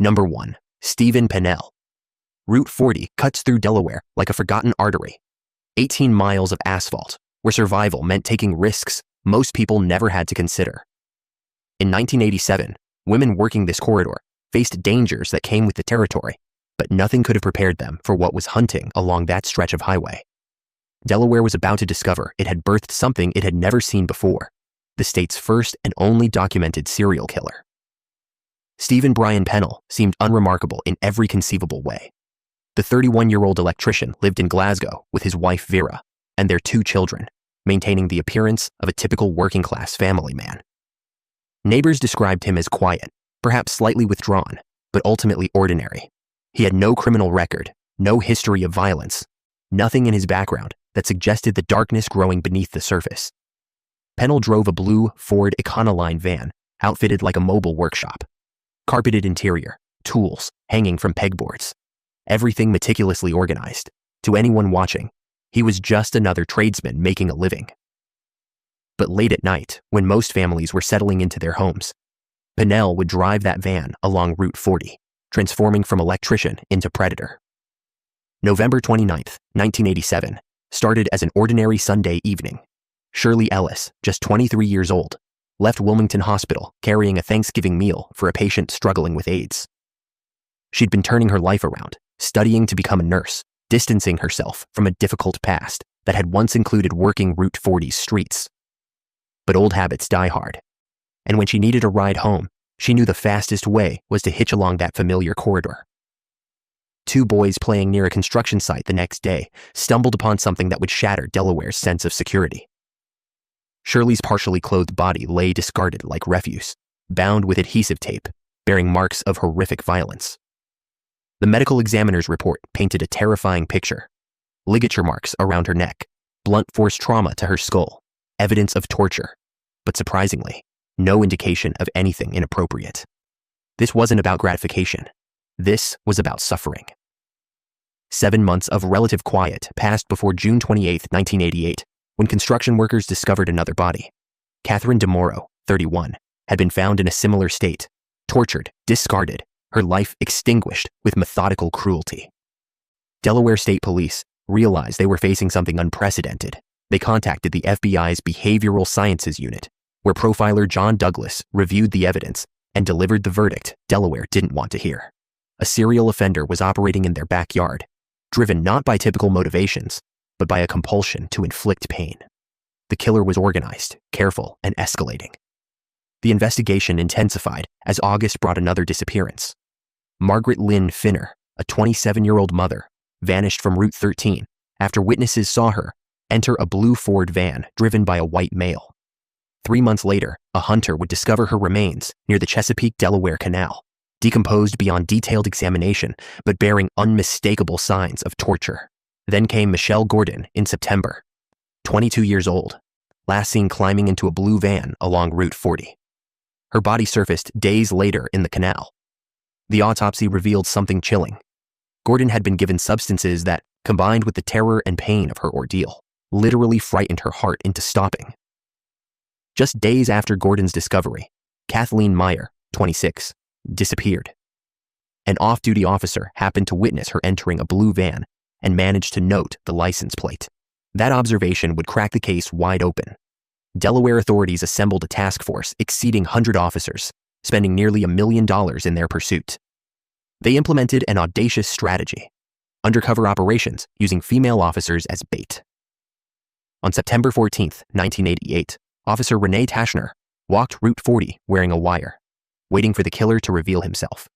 Number 1. Stephen Pennell. Route 40 cuts through Delaware like a forgotten artery. 18 miles of asphalt, where survival meant taking risks most people never had to consider. In 1987, women working this corridor faced dangers that came with the territory, but nothing could have prepared them for what was hunting along that stretch of highway. Delaware was about to discover it had birthed something it had never seen before, the state's first and only documented serial killer. Stephen Brian Pennell seemed unremarkable in every conceivable way. The 31-year-old electrician lived in Glasgow with his wife Vera and their 2 children, maintaining the appearance of a typical working-class family man. Neighbors described him as quiet, perhaps slightly withdrawn, but ultimately ordinary. He had no criminal record, no history of violence, nothing in his background that suggested the darkness growing beneath the surface. Pennell drove a blue Ford Econoline van outfitted like a mobile workshop. Carpeted interior, tools hanging from pegboards. Everything meticulously organized. To anyone watching, he was just another tradesman making a living. But late at night, when most families were settling into their homes, Pennell would drive that van along Route 40, transforming from electrician into predator. November 29, 1987, started as an ordinary Sunday evening. Shirley Ellis, just 23 years old, left Wilmington Hospital carrying a Thanksgiving meal for a patient struggling with AIDS. She'd been turning her life around, studying to become a nurse, distancing herself from a difficult past that had once included working Route 40's streets. But old habits die hard, and when she needed a ride home, she knew the fastest way was to hitch along that familiar corridor. 2 boys playing near a construction site the next day stumbled upon something that would shatter Delaware's sense of security. Shirley's partially clothed body lay discarded like refuse, bound with adhesive tape, bearing marks of horrific violence. The medical examiner's report painted a terrifying picture. Ligature marks around her neck, blunt force trauma to her skull, evidence of torture, but surprisingly, no indication of anything inappropriate. This wasn't about gratification. This was about suffering. 7 months of relative quiet passed before June 28, 1988, when construction workers discovered another body. Catherine DeMoro, 31, had been found in a similar state, tortured, discarded, her life extinguished with methodical cruelty. Delaware State Police realized they were facing something unprecedented. They contacted the FBI's Behavioral Sciences Unit, where profiler John Douglas reviewed the evidence and delivered the verdict Delaware didn't want to hear. A serial offender was operating in their backyard, driven not by typical motivations, but by a compulsion to inflict pain. The killer was organized, careful, and escalating. The investigation intensified as August brought another disappearance. Margaret Lynn Finner, a 27-year-old mother, vanished from Route 13 after witnesses saw her enter a blue Ford van driven by a white male. 3 months later, a hunter would discover her remains near the Chesapeake, Delaware Canal, decomposed beyond detailed examination, but bearing unmistakable signs of torture. Then came Michelle Gordon in September, 22 years old, last seen climbing into a blue van along Route 40. Her body surfaced days later in the canal. The autopsy revealed something chilling. Gordon had been given substances that, combined with the terror and pain of her ordeal, literally frightened her heart into stopping. Just days after Gordon's discovery, Kathleen Meyer, 26, disappeared. An off-duty officer happened to witness her entering a blue van and managed to note the license plate. That observation would crack the case wide open. Delaware authorities assembled a task force exceeding 100 officers, spending nearly $1 million in their pursuit. They implemented an audacious strategy: undercover operations using female officers as bait. On September 14, 1988, Officer Renee Tashner walked Route 40 wearing a wire, waiting for the killer to reveal himself.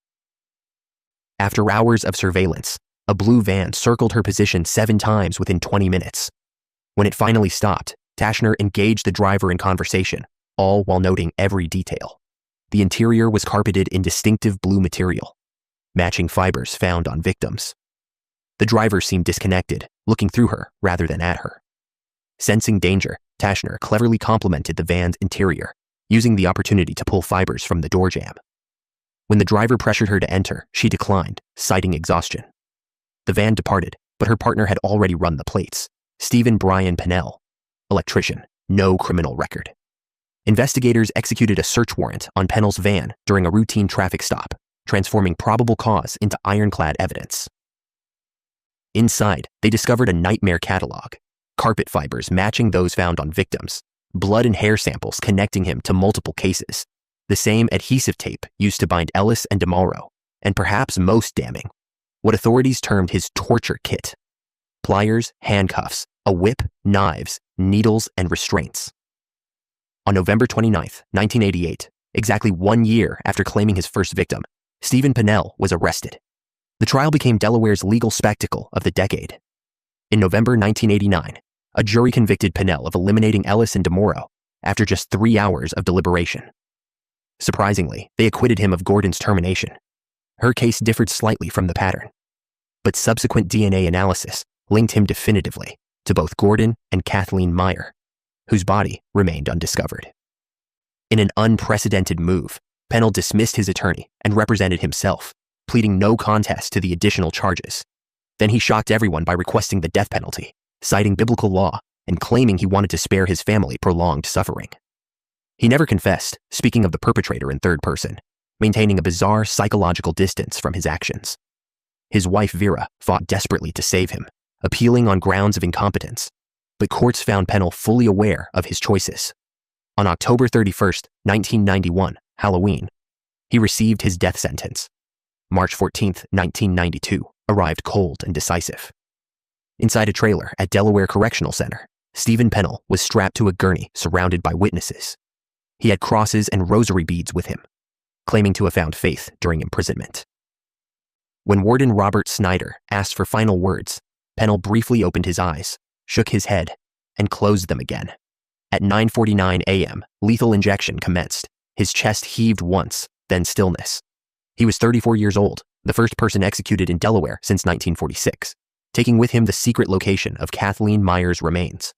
After hours of surveillance, a blue van circled her position 7 times within 20 minutes. When it finally stopped, Tashner engaged the driver in conversation, all while noting every detail. The interior was carpeted in distinctive blue material, matching fibers found on victims. The driver seemed disconnected, looking through her rather than at her. Sensing danger, Tashner cleverly complemented the van's interior, using the opportunity to pull fibers from the door jamb. When the driver pressured her to enter, she declined, citing exhaustion. The van departed, but her partner had already run the plates. Stephen Brian Pennell, electrician, no criminal record. Investigators executed a search warrant on Pennell's van during a routine traffic stop, transforming probable cause into ironclad evidence. Inside, they discovered a nightmare catalog, carpet fibers matching those found on victims, blood and hair samples connecting him to multiple cases, the same adhesive tape used to bind Ellis and DeMauro, and perhaps most damning, what authorities termed his torture kit: pliers, handcuffs, a whip, knives, needles, and restraints. On November 29, 1988, exactly 1 year after claiming his first victim, Stephen Pennell was arrested. The trial became Delaware's legal spectacle of the decade. In November 1989, a jury convicted Pennell of eliminating Ellis and DeMauro after just 3 hours of deliberation. Surprisingly, they acquitted him of Gordon's termination. Her case differed slightly from the pattern, but subsequent DNA analysis linked him definitively to both Gordon and Kathleen Meyer, whose body remained undiscovered. In an unprecedented move, Pennell dismissed his attorney and represented himself, pleading no contest to the additional charges. Then he shocked everyone by requesting the death penalty, citing biblical law and claiming he wanted to spare his family prolonged suffering. He never confessed, speaking of the perpetrator in third person, maintaining a bizarre psychological distance from his actions. His wife Vera fought desperately to save him, appealing on grounds of incompetence, but courts found Pennell fully aware of his choices. On October 31, 1991, Halloween, he received his death sentence. March 14, 1992, arrived cold and decisive. Inside a trailer at Delaware Correctional Center, Stephen Pennell was strapped to a gurney surrounded by witnesses. He had crosses and rosary beads with him, claiming to have found faith during imprisonment. When Warden Robert Snyder asked for final words, Pennell briefly opened his eyes, shook his head, and closed them again. At 9:49 a.m., lethal injection commenced. His chest heaved once, then stillness. He was 34 years old, the first person executed in Delaware since 1946, taking with him the secret location of Kathleen Meyer's remains.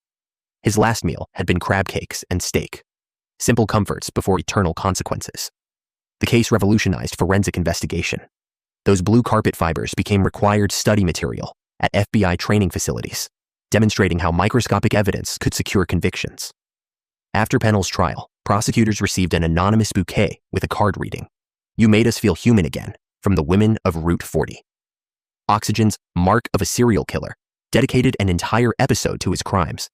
His last meal had been crab cakes and steak, simple comforts before eternal consequences. The case revolutionized forensic investigation. Those blue carpet fibers became required study material at FBI training facilities, demonstrating how microscopic evidence could secure convictions. After Pennell's trial, prosecutors received an anonymous bouquet with a card reading, "You made us feel human again," from the women of Route 40. Oxygen's Mark of a Serial Killer dedicated an entire episode to his crimes,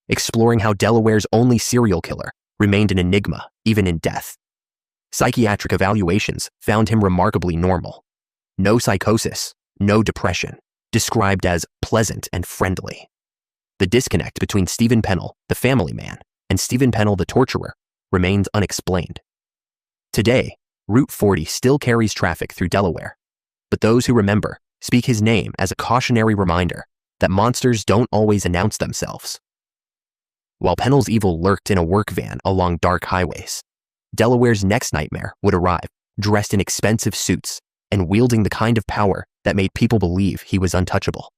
exploring how Delaware's only serial killer remained an enigma even in death. Psychiatric evaluations found him remarkably normal. No psychosis, no depression, described as pleasant and friendly. The disconnect between Stephen Pennell, the family man, and Stephen Pennell, the torturer, remains unexplained. Today, Route 40 still carries traffic through Delaware, but those who remember speak his name as a cautionary reminder that monsters don't always announce themselves. While Pennell's evil lurked in a work van along dark highways, Delaware's next nightmare would arrive, dressed in expensive suits and wielding the kind of power that made people believe he was untouchable,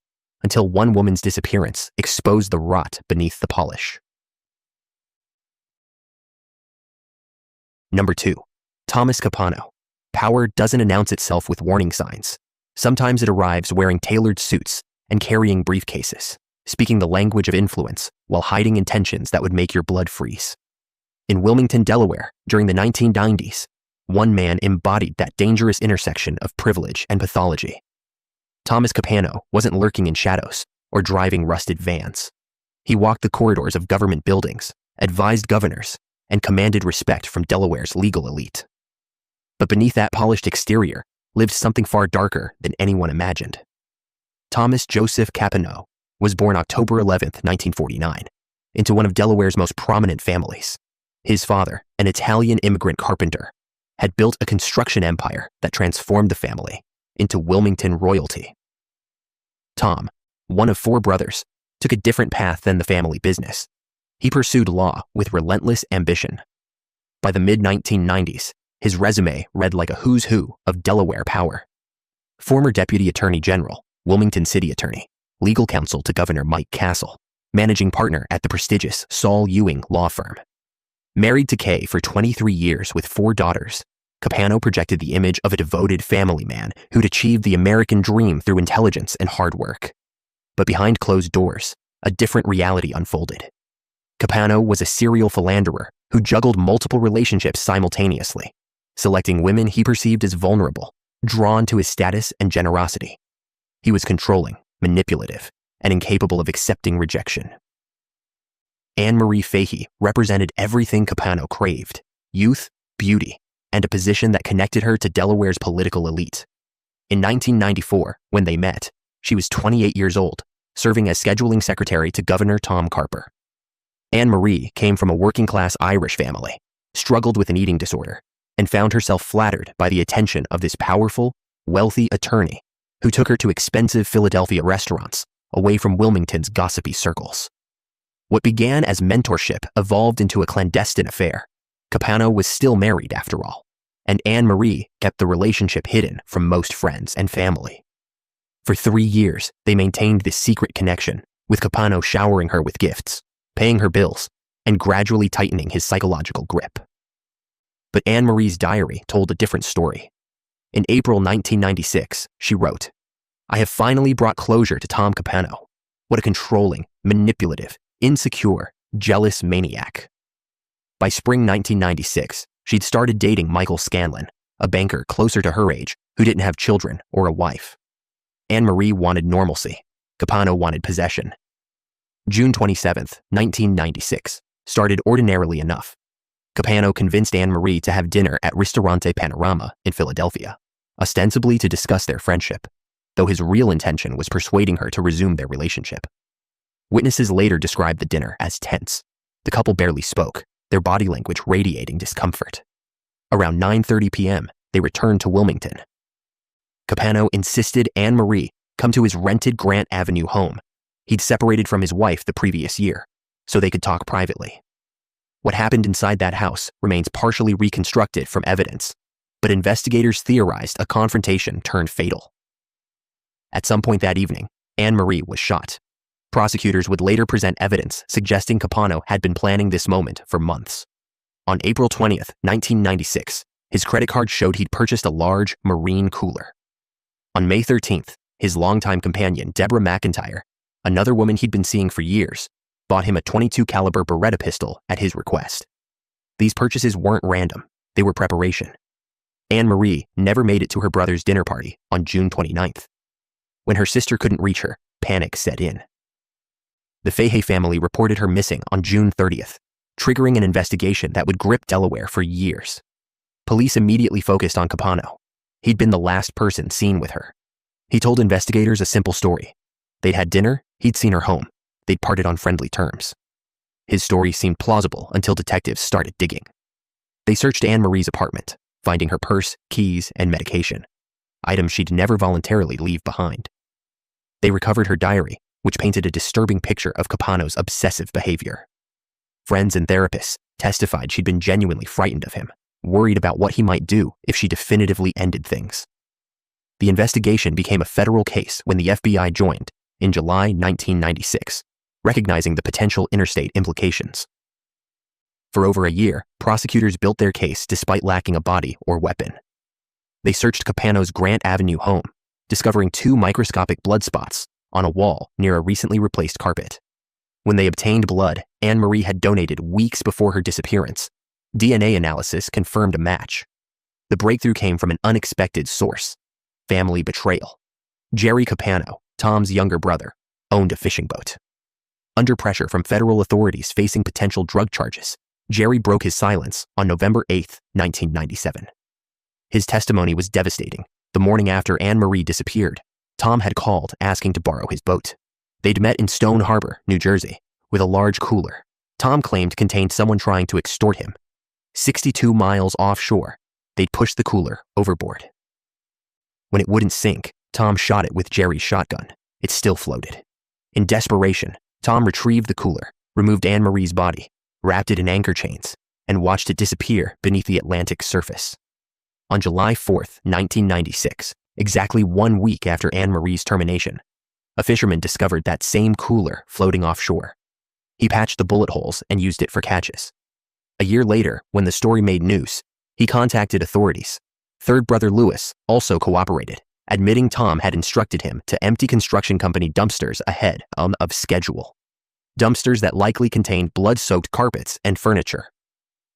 until one woman's disappearance exposed the rot beneath the polish. Number 2. Thomas Capano. Power doesn't announce itself with warning signs. Sometimes it arrives wearing tailored suits and carrying briefcases, speaking the language of influence while hiding intentions that would make your blood freeze. In Wilmington, Delaware, during the 1990s, one man embodied that dangerous intersection of privilege and pathology. Thomas Capano wasn't lurking in shadows or driving rusted vans. He walked the corridors of government buildings, advised governors, and commanded respect from Delaware's legal elite. But beneath that polished exterior lived something far darker than anyone imagined. Thomas Joseph Capano was born October 11, 1949, into one of Delaware's most prominent families. His father, an Italian immigrant carpenter, had built a construction empire that transformed the family into Wilmington royalty. Tom, one of 4 brothers, took a different path than the family business. He pursued law with relentless ambition. By the mid-1990s, his resume read like a who's who of Delaware power. Former Deputy Attorney General, Wilmington City Attorney, legal counsel to Governor Mike Castle, managing partner at the prestigious Saul Ewing law firm. Married to Kay for 23 years with 4 daughters, Capano projected the image of a devoted family man who'd achieved the American dream through intelligence and hard work. But behind closed doors, a different reality unfolded. Capano was a serial philanderer who juggled multiple relationships simultaneously, selecting women he perceived as vulnerable drawn to his status and generosity. He was controlling, manipulative, and incapable of accepting rejection. Marie Fahey represented everything Capano craved: youth, beauty, and a position that connected her to Delaware's political elite. In 1994, when they met, she was 28 years old, serving as scheduling secretary to Governor Tom Carper. Marie came from a working-class Irish family, struggled with an eating disorder, and found herself flattered by the attention of this powerful, wealthy attorney who took her to expensive Philadelphia restaurants away from Wilmington's gossipy circles. What began as mentorship evolved into a clandestine affair. Capano was still married after all, and Marie kept the relationship hidden from most friends and family. For 3 years, they maintained this secret connection, with Capano showering her with gifts, paying her bills, and gradually tightening his psychological grip. But Marie's diary told a different story. In April 1996, she wrote, "I have finally brought closure to Tom Capano. What a controlling, manipulative, insecure, jealous maniac." By spring 1996, she'd started dating Michael Scanlon, a banker closer to her age who didn't have children or a wife. Marie wanted normalcy. Capano wanted possession. June 27, 1996, started ordinarily enough. Capano convinced Marie to have dinner at Ristorante Panorama in Philadelphia, ostensibly to discuss their friendship, though his real intention was persuading her to resume their relationship. Witnesses later described the dinner as tense. The couple barely spoke, their body language radiating discomfort. Around 9:30 p.m., they returned to Wilmington. Capano insisted Marie come to his rented Grant Avenue home. He'd separated from his wife the previous year, so they could talk privately. What happened inside that house remains partially reconstructed from evidence, but investigators theorized a confrontation turned fatal. At some point that evening, Marie was shot. Prosecutors would later present evidence suggesting Capano had been planning this moment for months. On April 20th, 1996, his credit card showed he'd purchased a large marine cooler. On May 13th, his longtime companion, Deborah McIntyre, another woman he'd been seeing for years, bought him a .22 caliber Beretta pistol at his request. These purchases weren't random, they were preparation. Marie never made it to her brother's dinner party on June 29th. When her sister couldn't reach her, panic set in. The Fahey family reported her missing on June 30th, triggering an investigation that would grip Delaware for years. Police immediately focused on Capano. He'd been the last person seen with her. He told investigators a simple story. They'd had dinner, he'd seen her home, they'd parted on friendly terms. His story seemed plausible until detectives started digging. They searched Marie's apartment, finding her purse, keys, and medication, items she'd never voluntarily leave behind. They recovered her diary, which painted a disturbing picture of Capano's obsessive behavior. Friends and therapists testified she'd been genuinely frightened of him, worried about what he might do if she definitively ended things. The investigation became a federal case when the FBI joined in July 1996, recognizing the potential interstate implications. For over a year, prosecutors built their case despite lacking a body or weapon. They searched Capano's Grant Avenue home, discovering 2 microscopic blood spots on a wall near a recently replaced carpet. When they obtained blood Marie had donated weeks before her disappearance, DNA analysis confirmed a match. The breakthrough came from an unexpected source: family betrayal. Jerry Capano, Tom's younger brother, owned a fishing boat. Under pressure from federal authorities facing potential drug charges, Jerry broke his silence on November 8, 1997. His testimony was devastating. The morning after Marie disappeared, Tom had called asking to borrow his boat. They'd met in Stone Harbor, New Jersey, with a large cooler Tom claimed contained someone trying to extort him. 62 miles offshore, they'd pushed the cooler overboard. When it wouldn't sink, Tom shot it with Jerry's shotgun. It still floated. In desperation, Tom retrieved the cooler, removed Marie's body, wrapped it in anchor chains, and watched it disappear beneath the Atlantic's surface. On July 4, 1996, exactly 1 week after Marie's termination, a fisherman discovered that same cooler floating offshore. He patched the bullet holes and used it for catches. A year later, when the story made news, he contacted authorities. Third brother Lewis also cooperated, admitting Tom had instructed him to empty construction company dumpsters ahead of schedule. Dumpsters that likely contained blood-soaked carpets and furniture.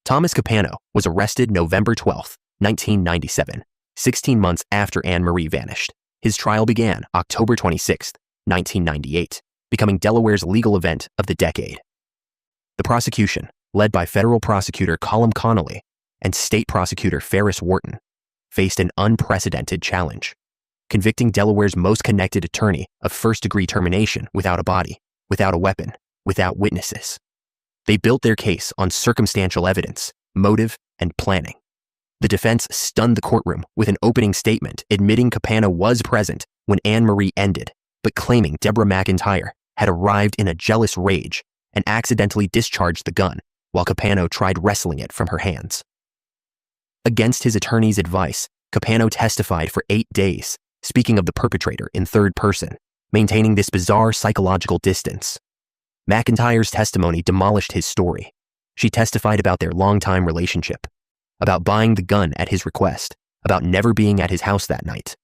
Thomas Capano was arrested November 12, 1997, 16 months after Anne Marie vanished. His trial began October 26, 1998, becoming Delaware's legal event of the decade. The prosecution, led by federal prosecutor Colum Connolly and state prosecutor Ferris Wharton, faced an unprecedented challenge, convicting Delaware's most connected attorney of first-degree termination without a body, without a weapon, without witnesses. They built their case on circumstantial evidence, motive, and planning. The defense stunned the courtroom with an opening statement admitting Capano was present when Anne Marie ended, but claiming Deborah McIntyre had arrived in a jealous rage and accidentally discharged the gun while Capano tried wresting it from her hands. Against his attorney's advice, Capano testified for 8 days, speaking of the perpetrator in third person, maintaining this bizarre psychological distance. McIntyre's testimony demolished his story. She testified about their long-time relationship, about buying the gun at his request, about never being at his house that night.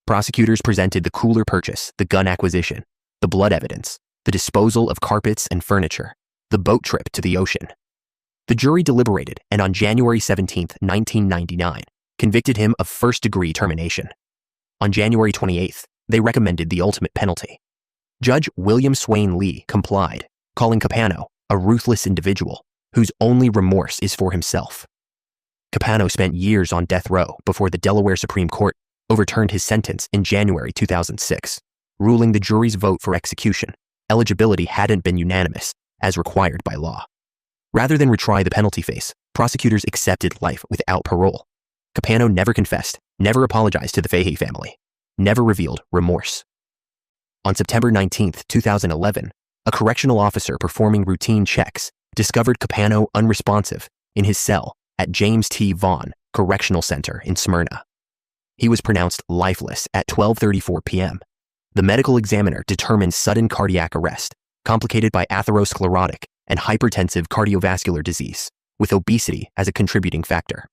Prosecutors presented the cooler purchase, the gun acquisition, the blood evidence, the disposal of carpets and furniture, the boat trip to the ocean. The jury deliberated and on January 17, 1999, convicted him of first-degree termination. On January 28th, they recommended the ultimate penalty. Judge William Swain Lee complied, calling Capano a ruthless individual whose only remorse is for himself. Capano spent years on death row before the Delaware Supreme Court overturned his sentence in January 2006, ruling the jury's vote for execution eligibility hadn't been unanimous, as required by law. Rather than retry the penalty phase, prosecutors accepted life without parole. Capano never confessed, never apologized to the Fahey family, never revealed remorse. On September 19, 2011, a correctional officer performing routine checks discovered Capano unresponsive in his cell at James T. Vaughn Correctional Center in Smyrna. He was pronounced lifeless at 12:34 p.m. The medical examiner determined sudden cardiac arrest, complicated by atherosclerotic and hypertensive cardiovascular disease, with obesity as a contributing factor.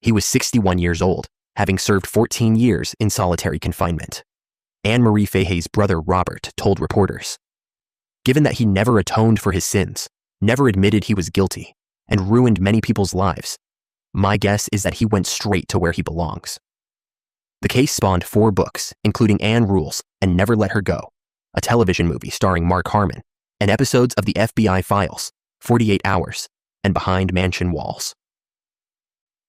He was 61 years old, having served 14 years in solitary confinement. Anne Marie Fahey's brother Robert told reporters, "Given that he never atoned for his sins, never admitted he was guilty, and ruined many people's lives, my guess is that he went straight to where he belongs." The case spawned 4 books, including Anne Rules and Never Let Her Go, a television movie starring Mark Harmon, and episodes of the FBI Files, 48 Hours, and Behind Mansion Walls.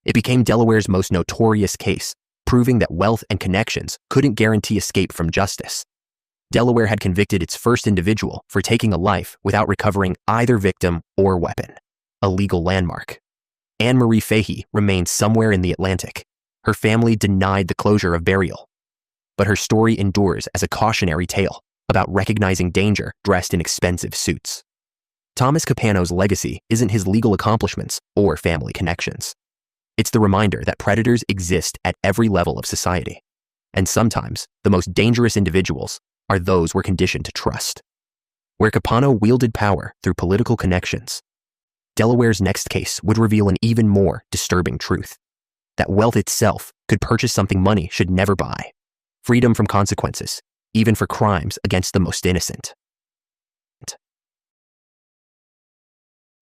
It became Delaware's most notorious case, proving that wealth and connections couldn't guarantee escape from justice. Delaware had convicted its first individual for taking a life without recovering either victim or weapon, a legal landmark. Anne Marie Fahey remained somewhere in the Atlantic. Her family denied the closure of burial, but her story endures as a cautionary tale about recognizing danger dressed in expensive suits. Thomas Capano's legacy isn't his legal accomplishments or family connections. It's the reminder that predators exist at every level of society, and sometimes the most dangerous individuals are those we're conditioned to trust. Where Capano wielded power through political connections, Delaware's next case would reveal an even more disturbing truth: that wealth itself could purchase something money should never buy: freedom from consequences, even for crimes against the most innocent.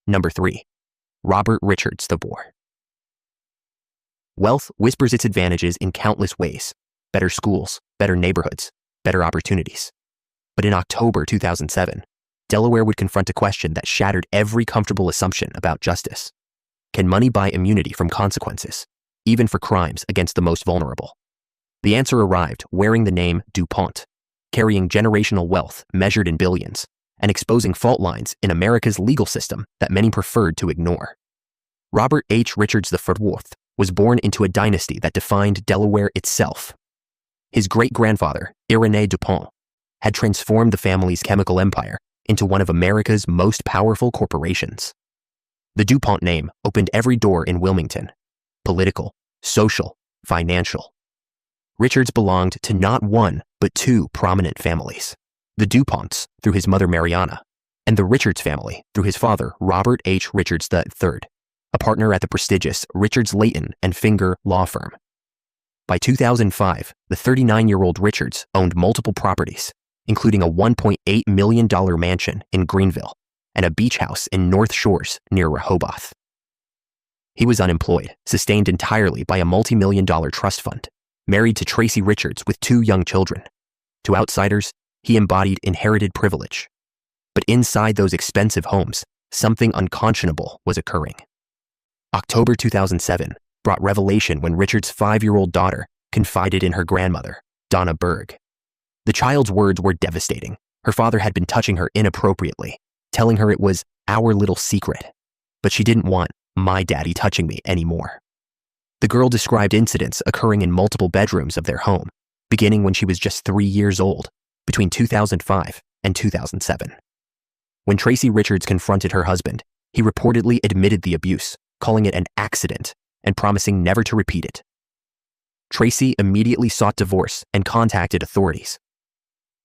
Number 3. Robert Richards the Boar. Wealth whispers its advantages in countless ways: better schools, better neighborhoods, better opportunities. But in October 2007, Delaware would confront a question that shattered every comfortable assumption about justice. Can money buy immunity from consequences, even for crimes against the most vulnerable? The answer arrived wearing the name DuPont, carrying generational wealth measured in billions, and exposing fault lines in America's legal system that many preferred to ignore. Robert H. Richards IV was born into a dynasty that defined Delaware itself. His great-grandfather, Irénée DuPont, had transformed the family's chemical empire into one of America's most powerful corporations. The DuPont name opened every door in Wilmington: political, social, financial. Richards belonged to not one, but 2 prominent families: the DuPonts through his mother Mariana, and the Richards family through his father Robert H. Richards III, a partner at the prestigious Richards Layton and Finger law firm. By 2005, the 39-year-old Richards owned multiple properties, including a $1.8 million mansion in Greenville and a beach house in North Shores near Rehoboth. He was unemployed, sustained entirely by a multi-million-dollar trust fund, married to Tracy Richards with 2 young children. To outsiders, he embodied inherited privilege. But inside those expensive homes, something unconscionable was occurring. October 2007 brought revelation when Richards' 5-year-old daughter confided in her grandmother, Donna Berg. The child's words were devastating. Her father had been touching her inappropriately, telling her it was our little secret. But she didn't want my daddy touching me anymore. The girl described incidents occurring in multiple bedrooms of their home, beginning when she was just 3 years old, between 2005 and 2007. When Tracy Richards confronted her husband, he reportedly admitted the abuse, calling it an accident and promising never to repeat it. Tracy immediately sought divorce and contacted authorities.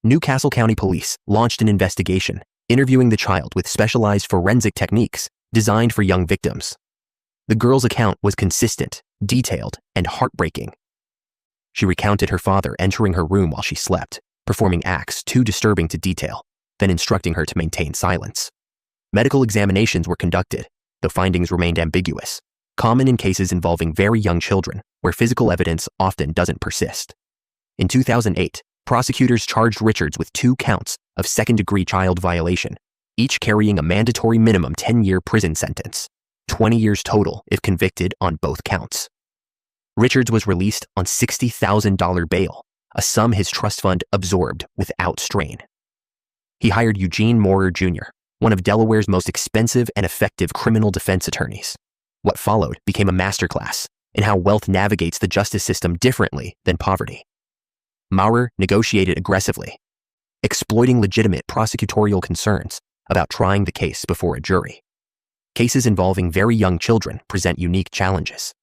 Newcastle County Police launched an investigation, interviewing the child with specialized forensic techniques designed for young victims. The girl's account was consistent, detailed, and heartbreaking. She recounted her father entering her room while she slept, performing acts too disturbing to detail, then instructing her to maintain silence. Medical examinations were conducted, though findings remained ambiguous, common in cases involving very young children, where physical evidence often doesn't persist. In 2008, prosecutors charged Richards with 2 counts of second-degree child violation, each carrying a mandatory minimum 10-year prison sentence, 20 years total if convicted on both counts. Richards was released on $60,000 bail, a sum his trust fund absorbed without strain. He hired Eugene Moorer Jr., one of Delaware's most expensive and effective criminal defense attorneys. What followed became a masterclass in how wealth navigates the justice system differently than poverty. Moorer negotiated aggressively, exploiting legitimate prosecutorial concerns about trying the case before a jury. Cases involving very young children present unique challenges.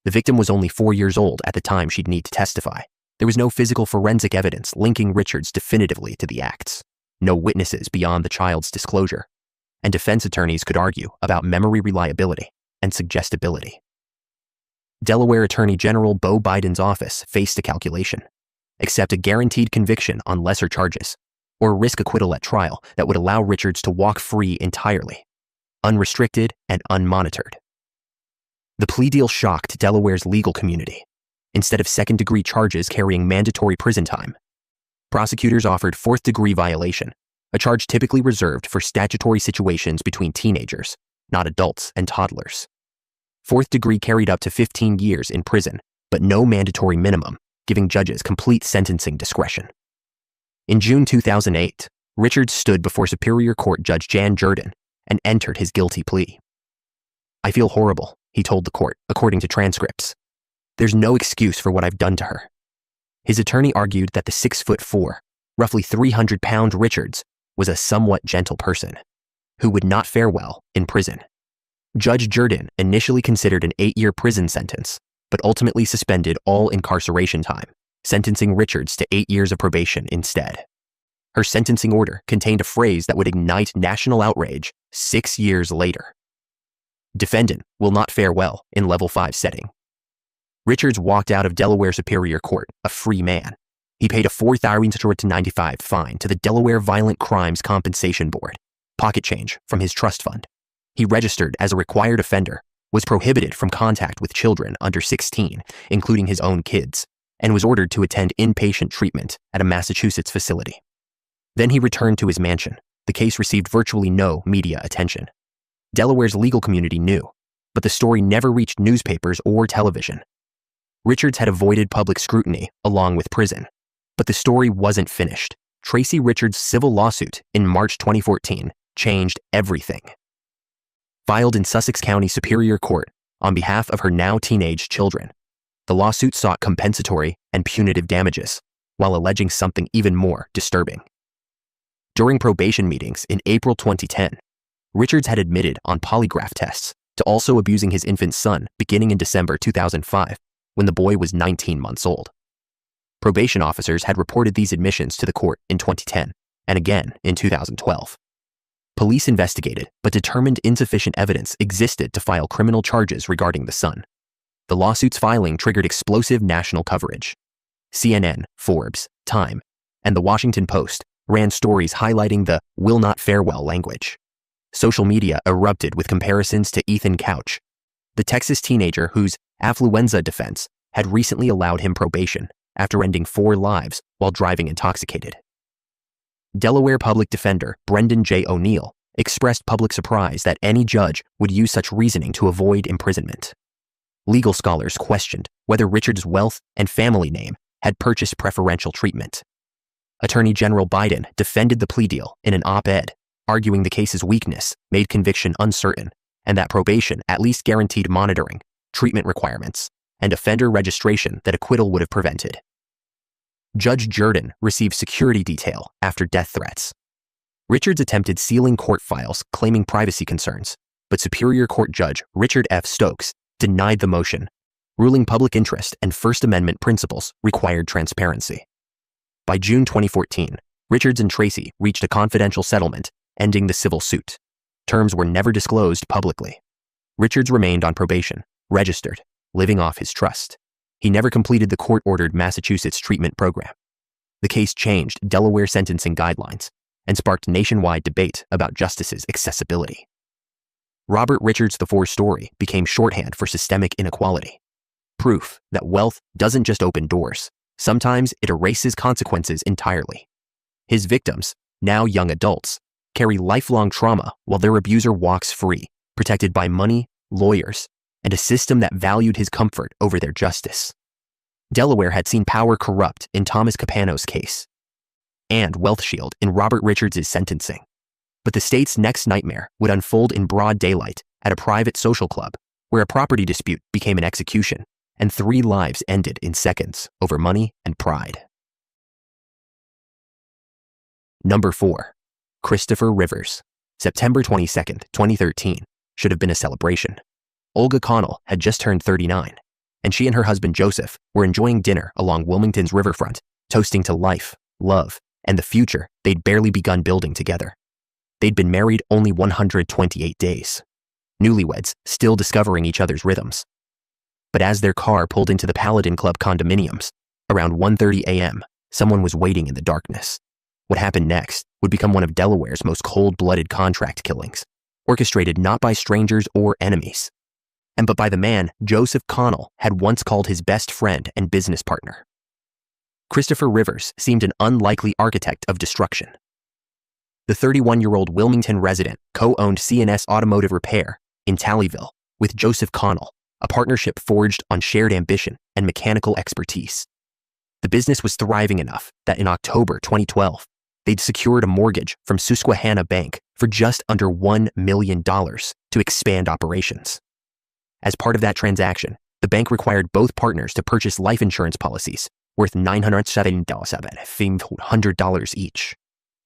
The victim was only 4 years old at the time she'd need to testify. There was no physical forensic evidence linking Richards definitively to the acts, no witnesses beyond the child's disclosure, and defense attorneys could argue about memory reliability and suggestibility. Delaware Attorney General Beau Biden's office faced a calculation: accept a guaranteed conviction on lesser charges, or risk acquittal at trial that would allow Richards to walk free entirely, unrestricted and unmonitored. The plea deal shocked Delaware's legal community. Instead of second-degree charges carrying mandatory prison time, prosecutors offered 4th-degree violation, a charge typically reserved for statutory situations between teenagers, not adults and toddlers. 4th degree carried up to 15 years in prison, but no mandatory minimum, giving judges complete sentencing discretion. In June 2008, Richards stood before Superior Court Judge Jan Jordan and entered his guilty plea. "I feel horrible," he told the court, according to transcripts. "There's no excuse for what I've done to her." His attorney argued that the 6'4", roughly 300-pound Richards was a somewhat gentle person who would not fare well in prison. Judge Jordan initially considered an 8-year prison sentence, but ultimately suspended all incarceration time, sentencing Richards to 8 years of probation instead. Her sentencing order contained a phrase that would ignite national outrage 6 years later: "Defendant will not fare well in level 5 setting." Richards walked out of Delaware Superior Court a free man. He paid a $4,095 fine to the Delaware Violent Crimes Compensation Board, pocket change from his trust fund. He registered as a required offender, was prohibited from contact with children under 16, including his own kids, and was ordered to attend inpatient treatment at a Massachusetts facility. Then he returned to his mansion. The case received virtually no media attention. Delaware's legal community knew, but the story never reached newspapers or television. Richards had avoided public scrutiny along with prison, but the story wasn't finished. Tracy Richards' civil lawsuit in March 2014 changed everything. Filed in Sussex County Superior Court on behalf of her now teenage children, the lawsuit sought compensatory and punitive damages, while alleging something even more disturbing. During probation meetings in April 2010, Richards had admitted on polygraph tests to also abusing his infant son beginning in December 2005, when the boy was 19 months old. Probation officers had reported these admissions to the court in 2010 and again in 2012. Police investigated but determined insufficient evidence existed to file criminal charges regarding the son. The lawsuit's filing triggered explosive national coverage. CNN, Forbes, Time, and The Washington Post ran stories highlighting the "will not fare well" language. Social media erupted with comparisons to Ethan Couch, the Texas teenager whose affluenza defense had recently allowed him probation after ending 4 lives while driving intoxicated. Delaware public defender Brendan J. O'Neill expressed public surprise that any judge would use such reasoning to avoid imprisonment. Legal scholars questioned whether Richard's wealth and family name had purchased preferential treatment. Attorney General Biden defended the plea deal in an op-ed, arguing the case's weakness made conviction uncertain and that probation at least guaranteed monitoring, treatment requirements, and offender registration that acquittal would have prevented. Judge Jordan received security detail after death threats. Richards attempted sealing court files claiming privacy concerns, but Superior Court Judge Richard F. Stokes denied the motion, ruling public interest and First Amendment principles required transparency. By June 2014, Richards and Tracy reached a confidential settlement ending the civil suit. Terms were never disclosed publicly. Richards remained on probation, registered, living off his trust. He never completed the court-ordered Massachusetts treatment program. The case changed Delaware sentencing guidelines and sparked nationwide debate about justice's accessibility. Robert Richards' IV story became shorthand for systemic inequality. Proof that wealth doesn't just open doors, sometimes it erases consequences entirely. His victims, now young adults, carry lifelong trauma while their abuser walks free, protected by money, lawyers, and a system that valued his comfort over their justice. Delaware had seen power corrupt in Thomas Capano's case, and Wealth Shield in Robert Richards' sentencing. But the state's next nightmare would unfold in broad daylight at a private social club, where a property dispute became an execution, and 3 lives ended in seconds over money and pride. Number 4. Christopher Rivers. September 22, 2013, should have been a celebration. Olga Connell had just turned 39, and she and her husband Joseph were enjoying dinner along Wilmington's riverfront, toasting to life, love, and the future they'd barely begun building together. They'd been married only 128 days. Newlyweds still discovering each other's rhythms. But as their car pulled into the Paladin Club condominiums, around 1:30 a.m., someone was waiting in the darkness. What happened next would become one of Delaware's most cold-blooded contract killings, orchestrated not by strangers or enemies, but by the man Joseph Connell had once called his best friend and business partner. Christopher Rivers seemed an unlikely architect of destruction. The 31-year-old Wilmington resident co-owned C&S Automotive Repair in Tallyville with Joseph Connell, a partnership forged on shared ambition and mechanical expertise. The business was thriving enough that in October 2012, they'd secured a mortgage from Susquehanna Bank for just under $1 million to expand operations. As part of that transaction, the bank required both partners to purchase life insurance policies worth $907,500 each.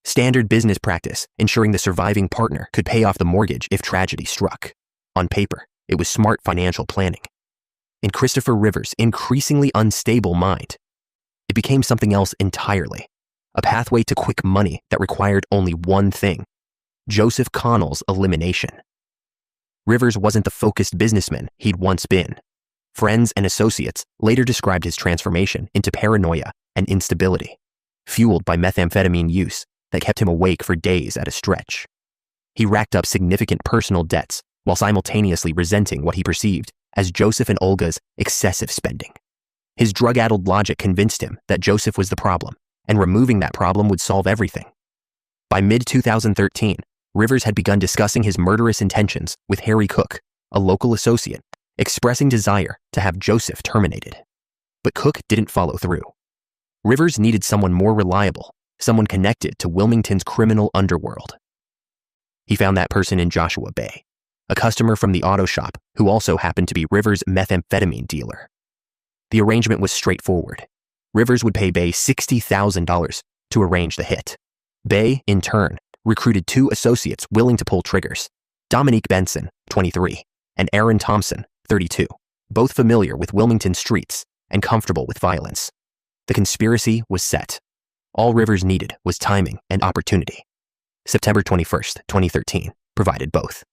Standard business practice, ensuring the surviving partner could pay off the mortgage if tragedy struck. On paper, it was smart financial planning. In Christopher Rivers' increasingly unstable mind, it became something else entirely, a pathway to quick money that required only one thing: Joseph Connell's elimination. Rivers wasn't the focused businessman he'd once been. Friends and associates later described his transformation into paranoia and instability, fueled by methamphetamine use that kept him awake for days at a stretch. He racked up significant personal debts while simultaneously resenting what he perceived as Joseph and Olga's excessive spending. His drug-addled logic convinced him that Joseph was the problem, and removing that problem would solve everything. By mid-2013, Rivers had begun discussing his murderous intentions with Harry Cook, a local associate, expressing desire to have Joseph terminated. But Cook didn't follow through. Rivers needed someone more reliable, someone connected to Wilmington's criminal underworld. He found that person in Joshua Bay, a customer from the auto shop who also happened to be Rivers' methamphetamine dealer. The arrangement was straightforward. Rivers would pay Bay $60,000 to arrange the hit. Bay, in turn, recruited 2 associates willing to pull triggers: Dominique Benson, 23, and Aaron Thompson, 32, both familiar with Wilmington streets and comfortable with violence. The conspiracy was set. All Rivers needed was timing and opportunity. September 21st, 2013, provided both.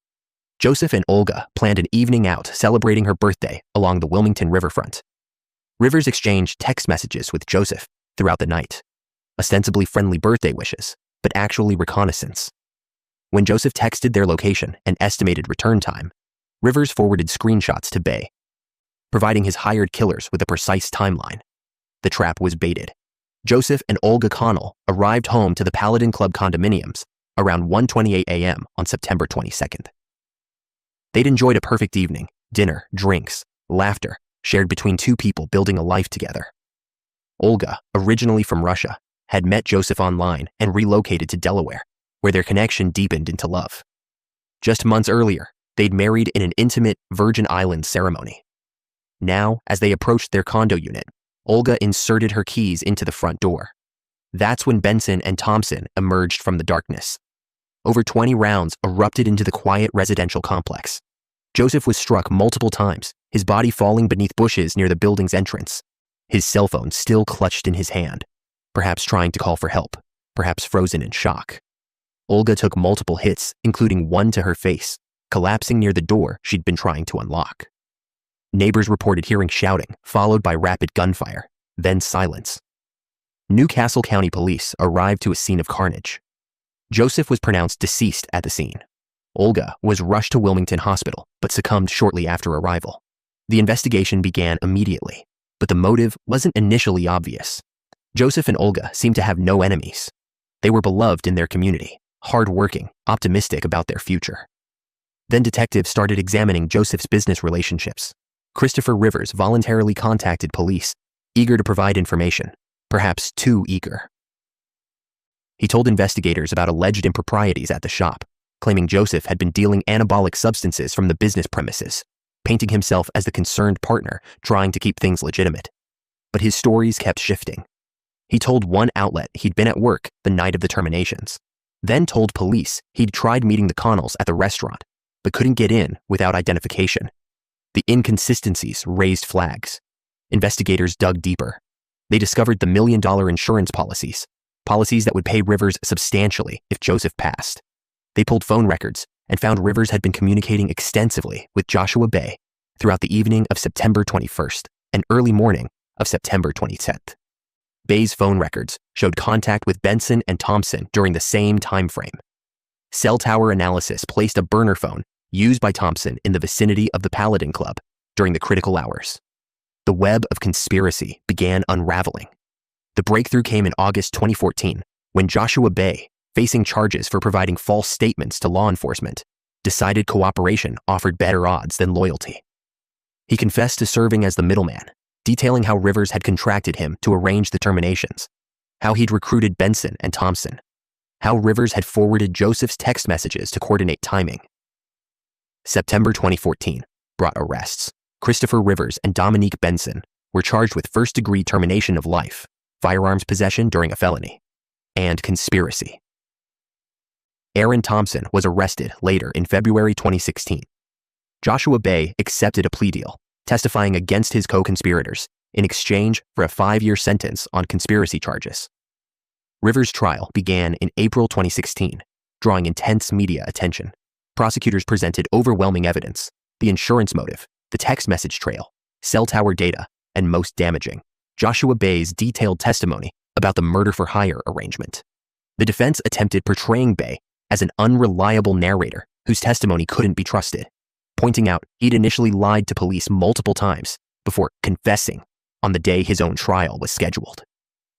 Joseph and Olga planned an evening out celebrating her birthday along the Wilmington riverfront. Rivers exchanged text messages with Joseph throughout the night, ostensibly friendly birthday wishes, but actually reconnaissance. When Joseph texted their location and estimated return time, Rivers forwarded screenshots to Bay. providing his hired killers with a precise timeline. The trap was baited. Joseph and Olga Connell arrived home to the Paladin Club condominiums around 1:28 a.m. on September 22nd. They'd enjoyed a perfect evening, dinner, drinks, laughter, shared between two people building a life together. Olga, originally from Russia, had met Joseph online and relocated to Delaware, where their connection deepened into love. Just months earlier, they'd married in an intimate Virgin Islands ceremony. Now, as they approached their condo unit, Olga inserted her keys into the front door. That's when Benson and Thompson emerged from the darkness. Over 20 rounds erupted into the quiet residential complex. Joseph was struck multiple times, his body falling beneath bushes near the building's entrance. His cell phone still clutched in his hand, perhaps trying to call for help, perhaps frozen in shock. Olga took multiple hits, including one to her face, collapsing near the door she'd been trying to unlock. Neighbors reported hearing shouting, followed by rapid gunfire, then silence. Newcastle County Police arrived to a scene of carnage. Joseph was pronounced deceased at the scene. Olga was rushed to Wilmington Hospital, but succumbed shortly after arrival. The investigation began immediately, but the motive wasn't initially obvious. Joseph and Olga seemed to have no enemies. They were beloved in their community, hardworking, optimistic about their future. Then detectives started examining Joseph's business relationships. Christopher Rivers voluntarily contacted police, eager to provide information, perhaps too eager. He told investigators about alleged improprieties at the shop, claiming Joseph had been dealing anabolic substances from the business premises, painting himself as the concerned partner trying to keep things legitimate. But his stories kept shifting. He told one outlet he'd been at work the night of the terminations, then told police he'd tried meeting the Connells at the restaurant, but couldn't get in without identification. The inconsistencies raised flags. Investigators dug deeper. They discovered the $1 million insurance policies that would pay Rivers substantially if Joseph passed. They pulled phone records and found Rivers had been communicating extensively with Joshua Bay throughout the evening of September 21st and early morning of September 27th. Bay's phone records showed contact with Benson and Thompson during the same time frame. Cell tower analysis placed a burner phone used by Thompson in the vicinity of the Paladin Club during the critical hours. The web of conspiracy began unraveling. The breakthrough came in August 2014, when Joshua Bay, facing charges for providing false statements to law enforcement, decided cooperation offered better odds than loyalty. He confessed to serving as the middleman, detailing how Rivers had contracted him to arrange the terminations, how he'd recruited Benson and Thompson, how Rivers had forwarded Joseph's text messages to coordinate timing. September 2014 brought arrests. Christopher Rivers and Dominique Benson were charged with first-degree termination of life, firearms possession during a felony, and conspiracy. Aaron Thompson was arrested later in February 2016. Joshua Bay accepted a plea deal, testifying against his co-conspirators in exchange for a 5-year sentence on conspiracy charges. Rivers' trial began in April 2016, drawing intense media attention. Prosecutors presented overwhelming evidence: the insurance motive, the text message trail, cell tower data, and most damaging, Joshua Bay's detailed testimony about the murder-for-hire arrangement. The defense attempted portraying Bay as an unreliable narrator whose testimony couldn't be trusted, pointing out he'd initially lied to police multiple times before confessing on the day his own trial was scheduled.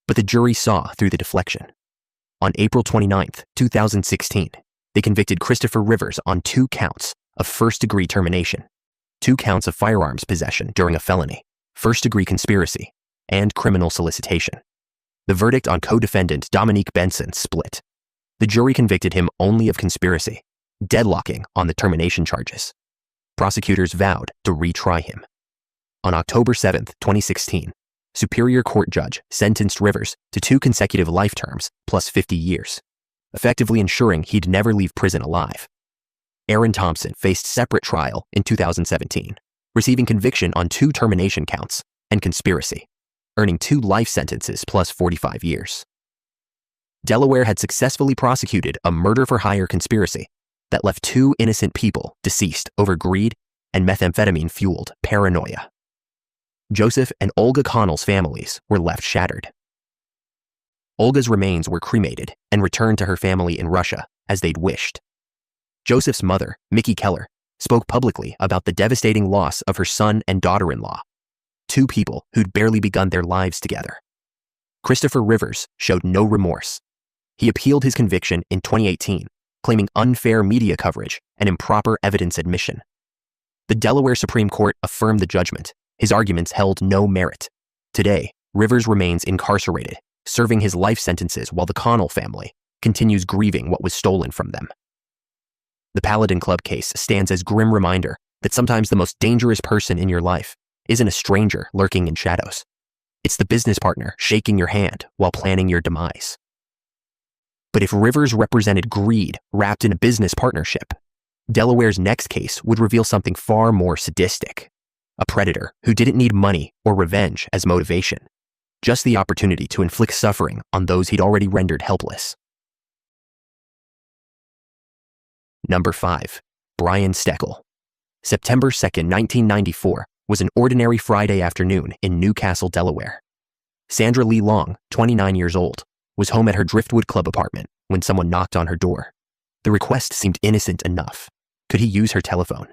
But the jury saw through the deflection. On April 29, 2016, they convicted Christopher Rivers on 2 counts of first-degree termination, 2 counts of firearms possession during a felony, first-degree conspiracy, and criminal solicitation. The verdict on co-defendant Dominique Benson split. The jury convicted him only of conspiracy, deadlocking on the termination charges. Prosecutors vowed to retry him. On October 7, 2016, Superior Court judge sentenced Rivers to 2 consecutive life terms plus 50 years, effectively ensuring he'd never leave prison alive. Aaron Thompson faced separate trial in 2017, receiving conviction on 2 termination counts and conspiracy, earning 2 life sentences plus 45 years. Delaware had successfully prosecuted a murder-for-hire conspiracy that left 2 innocent people deceased over greed and methamphetamine-fueled paranoia. Joseph and Olga Connell's families were left shattered. Olga's remains were cremated and returned to her family in Russia as they'd wished. Joseph's mother, Mickey Keller, spoke publicly about the devastating loss of her son and daughter-in-law, two people who'd barely begun their lives together. Christopher Rivers showed no remorse. He appealed his conviction in 2018, claiming unfair media coverage and improper evidence admission. The Delaware Supreme Court affirmed the judgment. His arguments held no merit. Today, Rivers remains incarcerated, serving his life sentences while the Connell family continues grieving what was stolen from them. The Paladin Club case stands as a grim reminder that sometimes the most dangerous person in your life isn't a stranger lurking in shadows. It's the business partner shaking your hand while planning your demise. But if Rivers represented greed wrapped in a business partnership, Delaware's next case would reveal something far more sadistic. A predator who didn't need money or revenge as motivation, just the opportunity to inflict suffering on those he'd already rendered helpless. Number 5. Brian Steckel. September 2nd, 1994 was an ordinary Friday afternoon in Newcastle, Delaware. Sandra Lee Long, 29 years old, was home at her Driftwood Club apartment when someone knocked on her door. The request seemed innocent enough. Could he use her telephone?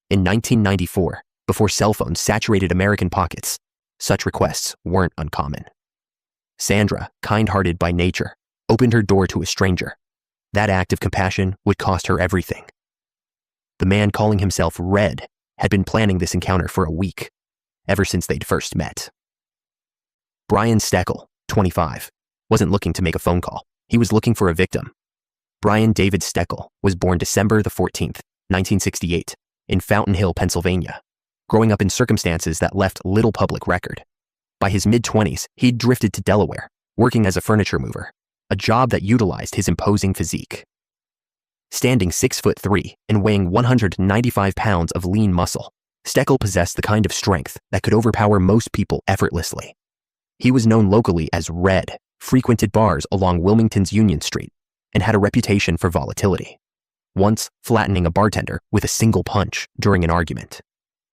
In 1994, before cell phones saturated American pockets, such requests weren't uncommon. Sandra, kind-hearted by nature, opened her door to a stranger. That act of compassion would cost her everything. The man calling himself Red had been planning this encounter for a week, ever since they'd first met. Brian Steckel, 25, wasn't looking to make a phone call. He was looking for a victim. Brian David Steckel was born December the 14th, 1968, in Fountain Hill, Pennsylvania, growing up in circumstances that left little public record. By his mid-20s, he'd drifted to Delaware, working as a furniture mover, a job that utilized his imposing physique. Standing 6'3" and weighing 195 pounds of lean muscle, Steckel possessed the kind of strength that could overpower most people effortlessly. He was known locally as Red, frequented bars along Wilmington's Union Street, and had a reputation for volatility, once flattening a bartender with a single punch during an argument.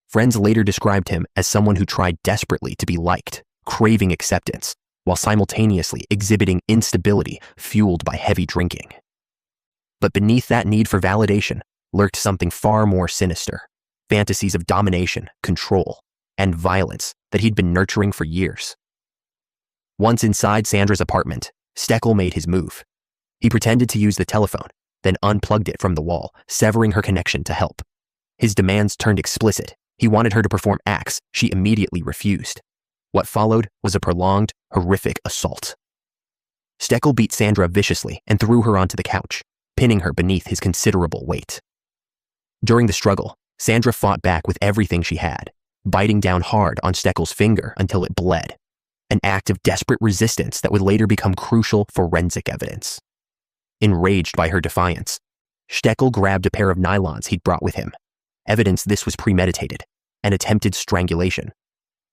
Friends later described him as someone who tried desperately to be liked, craving acceptance, while simultaneously exhibiting instability fueled by heavy drinking. But beneath that need for validation lurked something far more sinister, fantasies of domination, control, and violence that he'd been nurturing for years. Once inside Sandra's apartment, Steckel made his move. He pretended to use the telephone, then unplugged it from the wall, severing her connection to help. His demands turned explicit. He wanted her to perform acts she immediately refused. What followed was a prolonged, horrific assault. Steckel beat Sandra viciously and threw her onto the couch, pinning her beneath his considerable weight. During the struggle, Sandra fought back with everything she had, biting down hard on Steckel's finger until it bled, an act of desperate resistance that would later become crucial forensic evidence. Enraged by her defiance, Steckel grabbed a pair of nylons he'd brought with him, evidence this was premeditated, and attempted strangulation.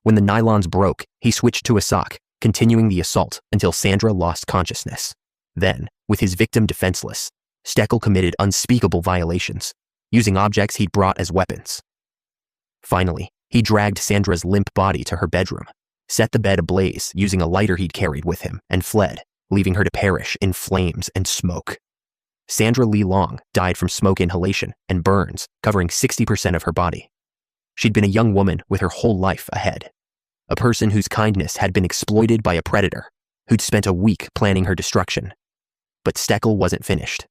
When the nylons broke, he switched to a sock, continuing the assault until Sandra lost consciousness. Then, with his victim defenseless, Steckel committed unspeakable violations, using objects he'd brought as weapons. Finally, he dragged Sandra's limp body to her bedroom, set the bed ablaze using a lighter he'd carried with him, and fled, leaving her to perish in flames and smoke. Sandra Lee Long died from smoke inhalation and burns, covering 60% of her body. She'd been a young woman with her whole life ahead, a person whose kindness had been exploited by a predator who'd spent a week planning her destruction. But Steckel wasn't finished.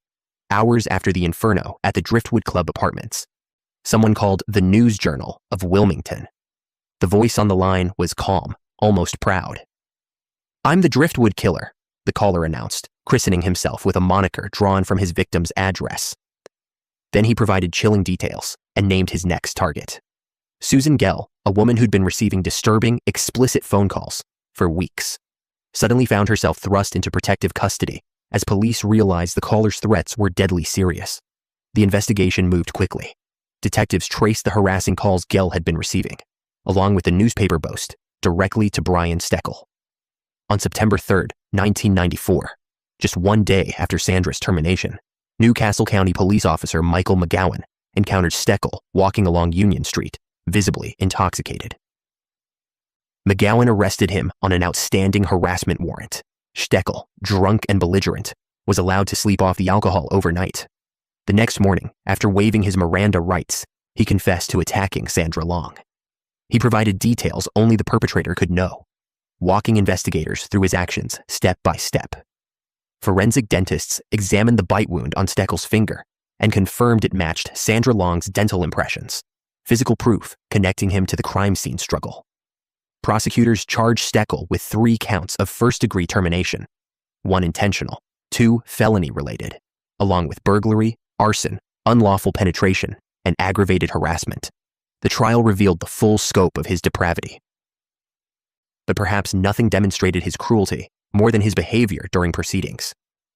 Hours after the inferno at the Driftwood Club apartments, someone called the News Journal of Wilmington. The voice on the line was calm, almost proud. "I'm the Driftwood Killer," the caller announced, christening himself with a moniker drawn from his victim's address. Then he provided chilling details and named his next target. Susan Gell, a woman who'd been receiving disturbing, explicit phone calls for weeks, suddenly found herself thrust into protective custody as police realized the caller's threats were deadly serious. The investigation moved quickly. Detectives traced the harassing calls Gell had been receiving, along with the newspaper boast, directly to Brian Steckel. On September 3rd, 1994, just one day after Sandra's termination, Newcastle County Police Officer Michael McGowan encountered Steckel walking along Union Street, visibly intoxicated. McGowan arrested him on an outstanding harassment warrant. Steckel, drunk and belligerent, was allowed to sleep off the alcohol overnight. The next morning, after waiving his Miranda rights, he confessed to attacking Sandra Long. He provided details only the perpetrator could know, walking investigators through his actions step by step. Forensic dentists examined the bite wound on Steckel's finger and confirmed it matched Sandra Long's dental impressions, physical proof connecting him to the crime scene struggle. Prosecutors charged Steckel with 3 counts of first-degree termination, 1 intentional, 2 felony-related, along with burglary, arson, unlawful penetration, and aggravated harassment. The trial revealed the full scope of his depravity. But perhaps nothing demonstrated his cruelty more than his behavior during proceedings.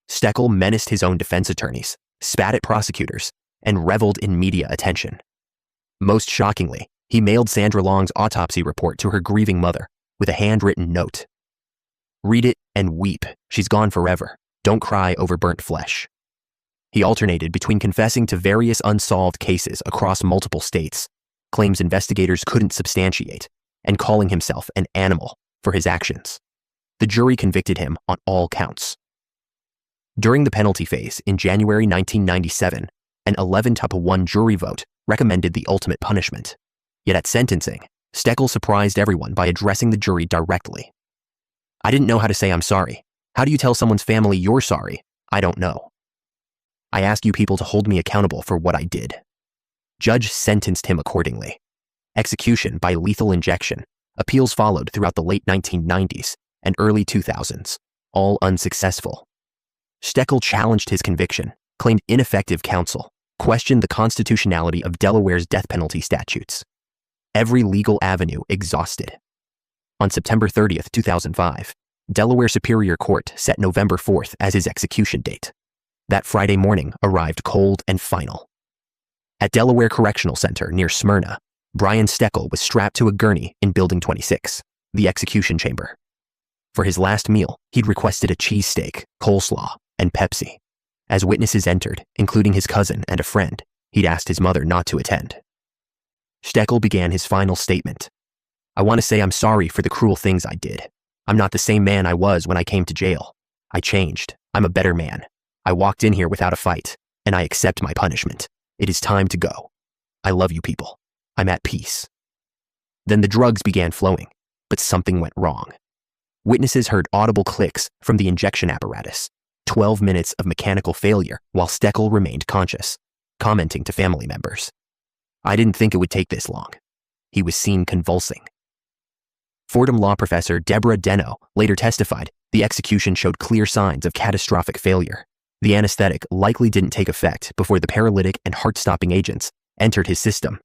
Steckel menaced his own defense attorneys, spat at prosecutors, and reveled in media attention. Most shockingly, he mailed Sandra Long's autopsy report to her grieving mother with a handwritten note. "Read it and weep. She's gone forever. Don't cry over burnt flesh." He alternated between confessing to various unsolved cases across multiple states, claims investigators couldn't substantiate, and calling himself an animal for his actions. The jury convicted him on all counts. During the penalty phase in January 1997, an 11-to-1 jury vote recommended the ultimate punishment. Yet at sentencing, Steckel surprised everyone by addressing the jury directly. "I didn't know how to say I'm sorry. How do you tell someone's family you're sorry? I don't know. I ask you people to hold me accountable for what I did." Judge sentenced him accordingly. Execution by lethal injection. Appeals followed throughout the late 1990s and early 2000s, all unsuccessful. Steckel challenged his conviction, claimed ineffective counsel, questioned the constitutionality of Delaware's death penalty statutes. Every legal avenue exhausted. On September 30th, 2005, Delaware Superior Court set November 4th as his execution date. That Friday morning arrived cold and final. At Delaware Correctional Center near Smyrna, Brian Steckel was strapped to a gurney in Building 26, the execution chamber. For his last meal, he'd requested a cheesesteak, coleslaw, and Pepsi. As witnesses entered, including his cousin and a friend, he'd asked his mother not to attend. Steckel began his final statement. "I want to say I'm sorry for the cruel things I did. I'm not the same man I was when I came to jail. I changed. I'm a better man. I walked in here without a fight, and I accept my punishment. It is time to go. I love you people. I'm at peace." Then the drugs began flowing, but something went wrong. Witnesses heard audible clicks from the injection apparatus, 12 minutes of mechanical failure while Steckel remained conscious, commenting to family members. "I didn't think it would take this long." He was seen convulsing. Fordham law professor Deborah Deno later testified the execution showed clear signs of catastrophic failure. The anesthetic likely didn't take effect before the paralytic and heart-stopping agents entered his system,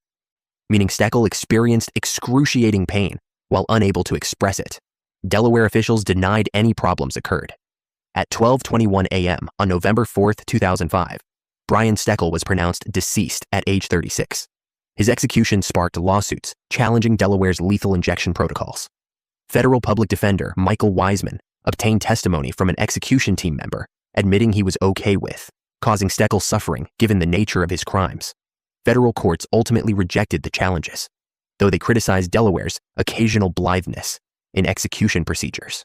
meaning Steckel experienced excruciating pain while unable to express it. Delaware officials denied any problems occurred. At 12:21 a.m. on November 4th, 2005, Brian Steckel was pronounced deceased at age 36. His execution sparked lawsuits challenging Delaware's lethal injection protocols. Federal public defender Michael Wiseman obtained testimony from an execution team member admitting he was okay with causing Steckel's suffering given the nature of his crimes. Federal courts ultimately rejected the challenges, though they criticized Delaware's occasional blitheness in execution procedures.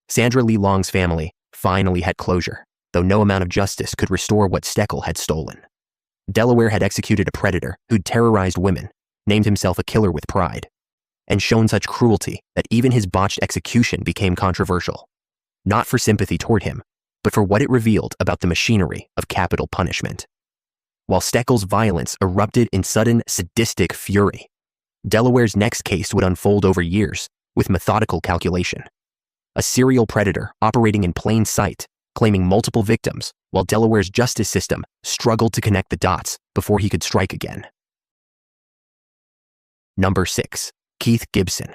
Sandra Lee Long's family finally had closure, though no amount of justice could restore what Steckel had stolen. Delaware had executed a predator who'd terrorized women, named himself a killer with pride, and shown such cruelty that even his botched execution became controversial, not for sympathy toward him, but for what it revealed about the machinery of capital punishment. While Steckel's violence erupted in sudden, sadistic fury, Delaware's next case would unfold over years with methodical calculation. A serial predator operating in plain sight, claiming multiple victims, while Delaware's justice system struggled to connect the dots before he could strike again. Number 6. Keith Gibson.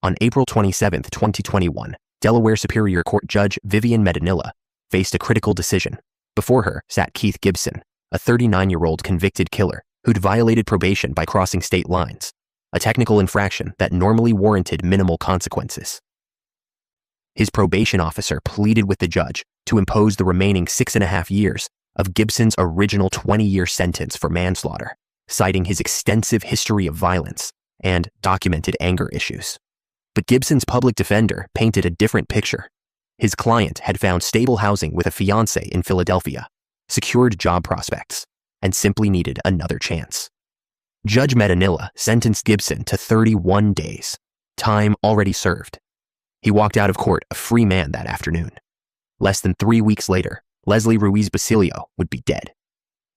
On April 27, 2021, Delaware Superior Court Judge Vivian Medinilla faced a critical decision. Before her sat Keith Gibson, a 39-year-old convicted killer who'd violated probation by crossing state lines, a technical infraction that normally warranted minimal consequences. His probation officer pleaded with the judge to impose the remaining 6.5 years of Gibson's original 20-year sentence for manslaughter, citing his extensive history of violence and documented anger issues. But Gibson's public defender painted a different picture. His client had found stable housing with a fiancée in Philadelphia, secured job prospects, and simply needed another chance. Judge Medinilla sentenced Gibson to 31 days, time already served. He walked out of court a free man that afternoon. Less than 3 weeks later, Leslie Ruiz Basilio would be dead.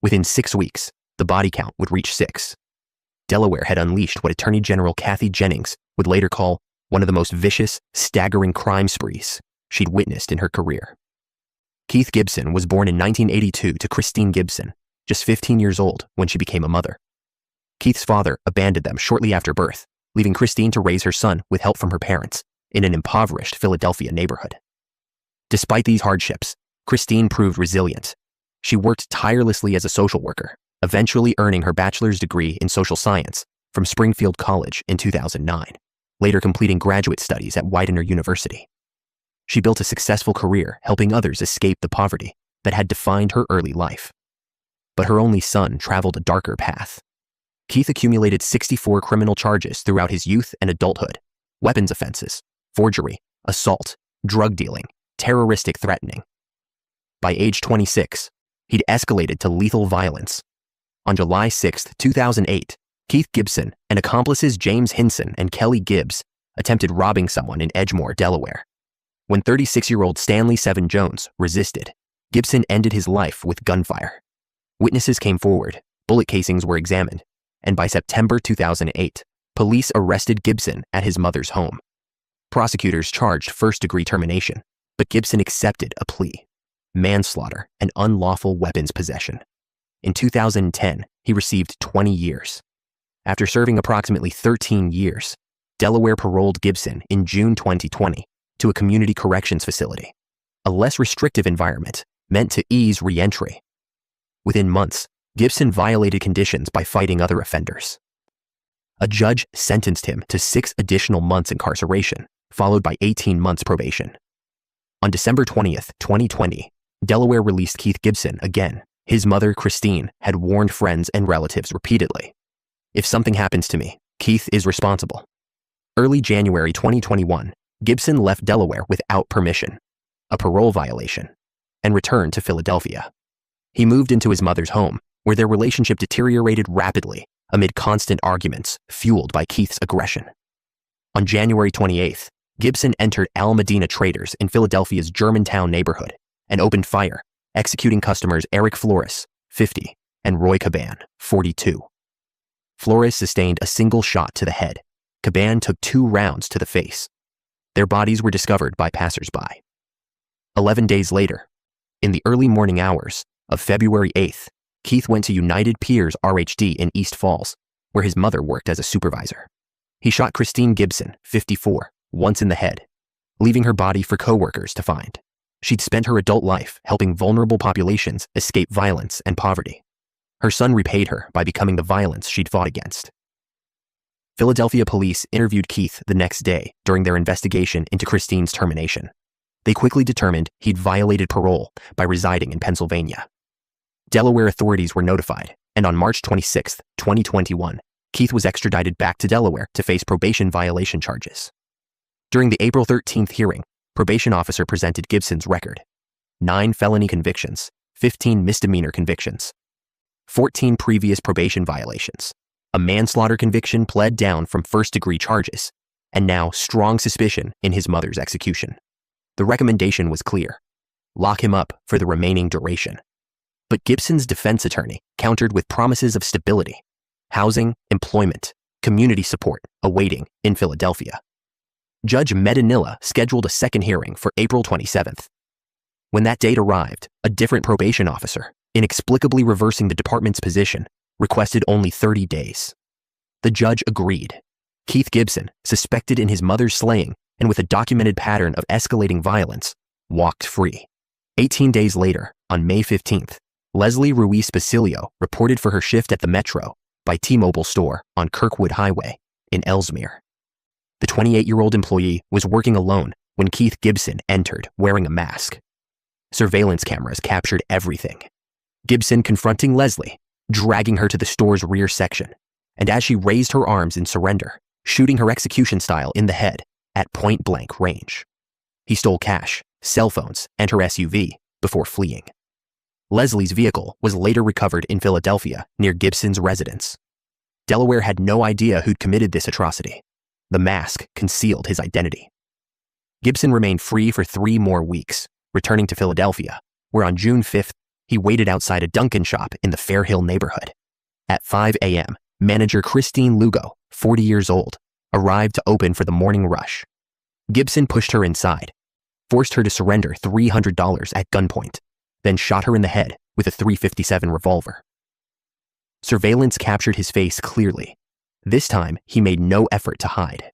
Within 6 weeks, the body count would reach 6. Delaware had unleashed what Attorney General Kathy Jennings would later call one of the most vicious, staggering crime sprees she'd witnessed in her career. Keith Gibson was born in 1982 to Christine Gibson, just 15 years old when she became a mother. Keith's father abandoned them shortly after birth, leaving Christine to raise her son with help from her parents in an impoverished Philadelphia neighborhood. Despite these hardships, Christine proved resilient. She worked tirelessly as a social worker, eventually earning her bachelor's degree in social science from Springfield College in 2009, later completing graduate studies at Widener University. She built a successful career helping others escape the poverty that had defined her early life. But her only son traveled a darker path. Keith accumulated 64 criminal charges throughout his youth and adulthood: weapons offenses, forgery, assault, drug dealing, terroristic threatening. By age 26, he'd escalated to lethal violence. On July 6, 2008, Keith Gibson and accomplices James Hinson and Kelly Gibbs attempted robbing someone in Edgemoor, Delaware. When 36-year-old Stanley Seven Jones resisted, Gibson ended his life with gunfire. Witnesses came forward, bullet casings were examined, and by September 2008, police arrested Gibson at his mother's home. Prosecutors charged first-degree termination, but Gibson accepted a plea: manslaughter and unlawful weapons possession. In 2010, he received 20 years. After serving approximately 13 years, Delaware paroled Gibson in June 2020 to a community corrections facility, a less restrictive environment meant to ease re-entry. Within months, Gibson violated conditions by fighting other offenders. A judge sentenced him to 6 additional months incarceration, followed by 18 months probation. On December 20th, 2020, Delaware released Keith Gibson again. His mother, Christine, had warned friends and relatives repeatedly, "If something happens to me, Keith is responsible." Early January 2021, Gibson left Delaware without permission, a parole violation, and returned to Philadelphia. He moved into his mother's home, where their relationship deteriorated rapidly amid constant arguments fueled by Keith's aggression. On January 28th, Gibson entered Al Medina Traders in Philadelphia's Germantown neighborhood and opened fire, executing customers Eric Flores, 50, and Roy Caban, 42. Flores sustained a single shot to the head. Caban took 2 rounds to the face. Their bodies were discovered by passers-by. 11 days later, in the early morning hours of February 8th, Keith went to United Piers RHD in East Falls, where his mother worked as a supervisor. He shot Christine Gibson, 54, once in the head, leaving her body for co-workers to find. She'd spent her adult life helping vulnerable populations escape violence and poverty. Her son repaid her by becoming the violence she'd fought against. Philadelphia police interviewed Keith the next day during their investigation into Christine's termination. They quickly determined he'd violated parole by residing in Pennsylvania. Delaware authorities were notified, and on March 26, 2021, Keith was extradited back to Delaware to face probation violation charges. During the April 13th hearing, probation officer presented Gibson's record: 9 felony convictions, 15 misdemeanor convictions, 14 previous probation violations, a manslaughter conviction pled down from first-degree charges, and now strong suspicion in his mother's execution. The recommendation was clear: lock him up for the remaining duration. But Gibson's defense attorney countered with promises of stability, housing, employment, community support awaiting in Philadelphia. Judge Medinilla scheduled a second hearing for April 27th. When that date arrived, a different probation officer, inexplicably reversing the department's position, requested only 30 days. The judge agreed. Keith Gibson, suspected in his mother's slaying and with a documented pattern of escalating violence, walked free. 18 days later, on May 15th, Leslie Ruiz Basilio reported for her shift at the Metro by T-Mobile store on Kirkwood Highway in Ellesmere. The 28-year-old employee was working alone when Keith Gibson entered wearing a mask. Surveillance cameras captured everything: Gibson confronting Leslie, dragging her to the store's rear section, and as she raised her arms in surrender, shooting her execution style in the head at point-blank range. He stole cash, cell phones, and her SUV before fleeing. Leslie's vehicle was later recovered in Philadelphia near Gibson's residence. Delaware had no idea who'd committed this atrocity. The mask concealed his identity. Gibson remained free for 3 more weeks, returning to Philadelphia, where on June 5th, he waited outside a Dunkin' shop in the Fair Hill neighborhood. At 5 a.m., manager Christine Lugo, 40 years old, arrived to open for the morning rush. Gibson pushed her inside, forced her to surrender $300 at gunpoint, then shot her in the head with a .357 revolver. Surveillance captured his face clearly. This time, he made no effort to hide.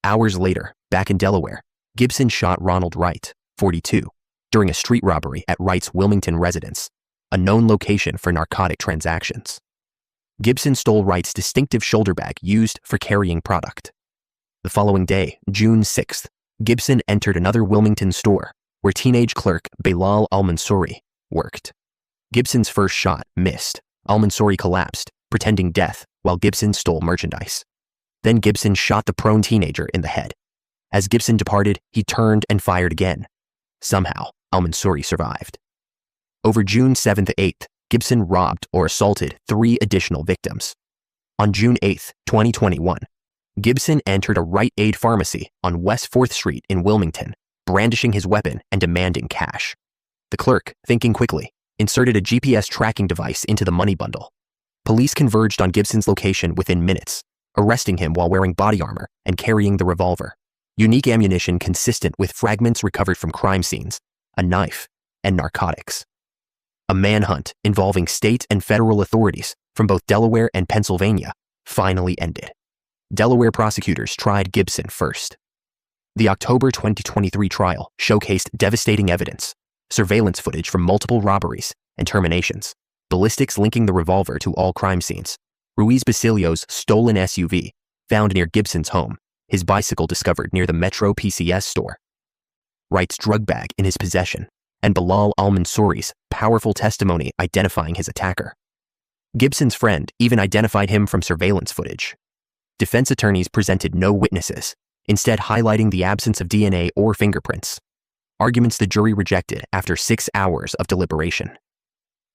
Hours later, back in Delaware, Gibson shot Ronald Wright, 42, during a street robbery at Wright's Wilmington residence, a known location for narcotic transactions. Gibson stole Wright's distinctive shoulder bag used for carrying product. The following day, June 6th, Gibson entered another Wilmington store where teenage clerk Belal al-Mansouri worked. Gibson's first shot missed. Al-Mansouri collapsed, pretending death, while Gibson stole merchandise. Then Gibson shot the prone teenager in the head. As Gibson departed, he turned and fired again. Somehow, al-Mansouri survived. Over June 7th and 8th, Gibson robbed or assaulted 3 additional victims. On June 8th, 2021, Gibson entered a Rite Aid pharmacy on West 4th Street in Wilmington, brandishing his weapon and demanding cash. The clerk, thinking quickly, inserted a GPS tracking device into the money bundle. Police converged on Gibson's location within minutes, arresting him while wearing body armor and carrying the revolver, unique ammunition consistent with fragments recovered from crime scenes, a knife, and narcotics. A manhunt involving state and federal authorities from both Delaware and Pennsylvania finally ended. Delaware prosecutors tried Gibson first. The October 2023 trial showcased devastating evidence, surveillance footage from multiple robberies and terminations, ballistics linking the revolver to all crime scenes, Ruiz Basilio's stolen SUV found near Gibson's home, his bicycle discovered near the Metro PCS store, Wright's drug bag in his possession, and Belal al-Mansouri's powerful testimony identifying his attacker. Gibson's friend even identified him from surveillance footage. Defense attorneys presented no witnesses, instead highlighting the absence of DNA or fingerprints, arguments the jury rejected after 6 hours of deliberation.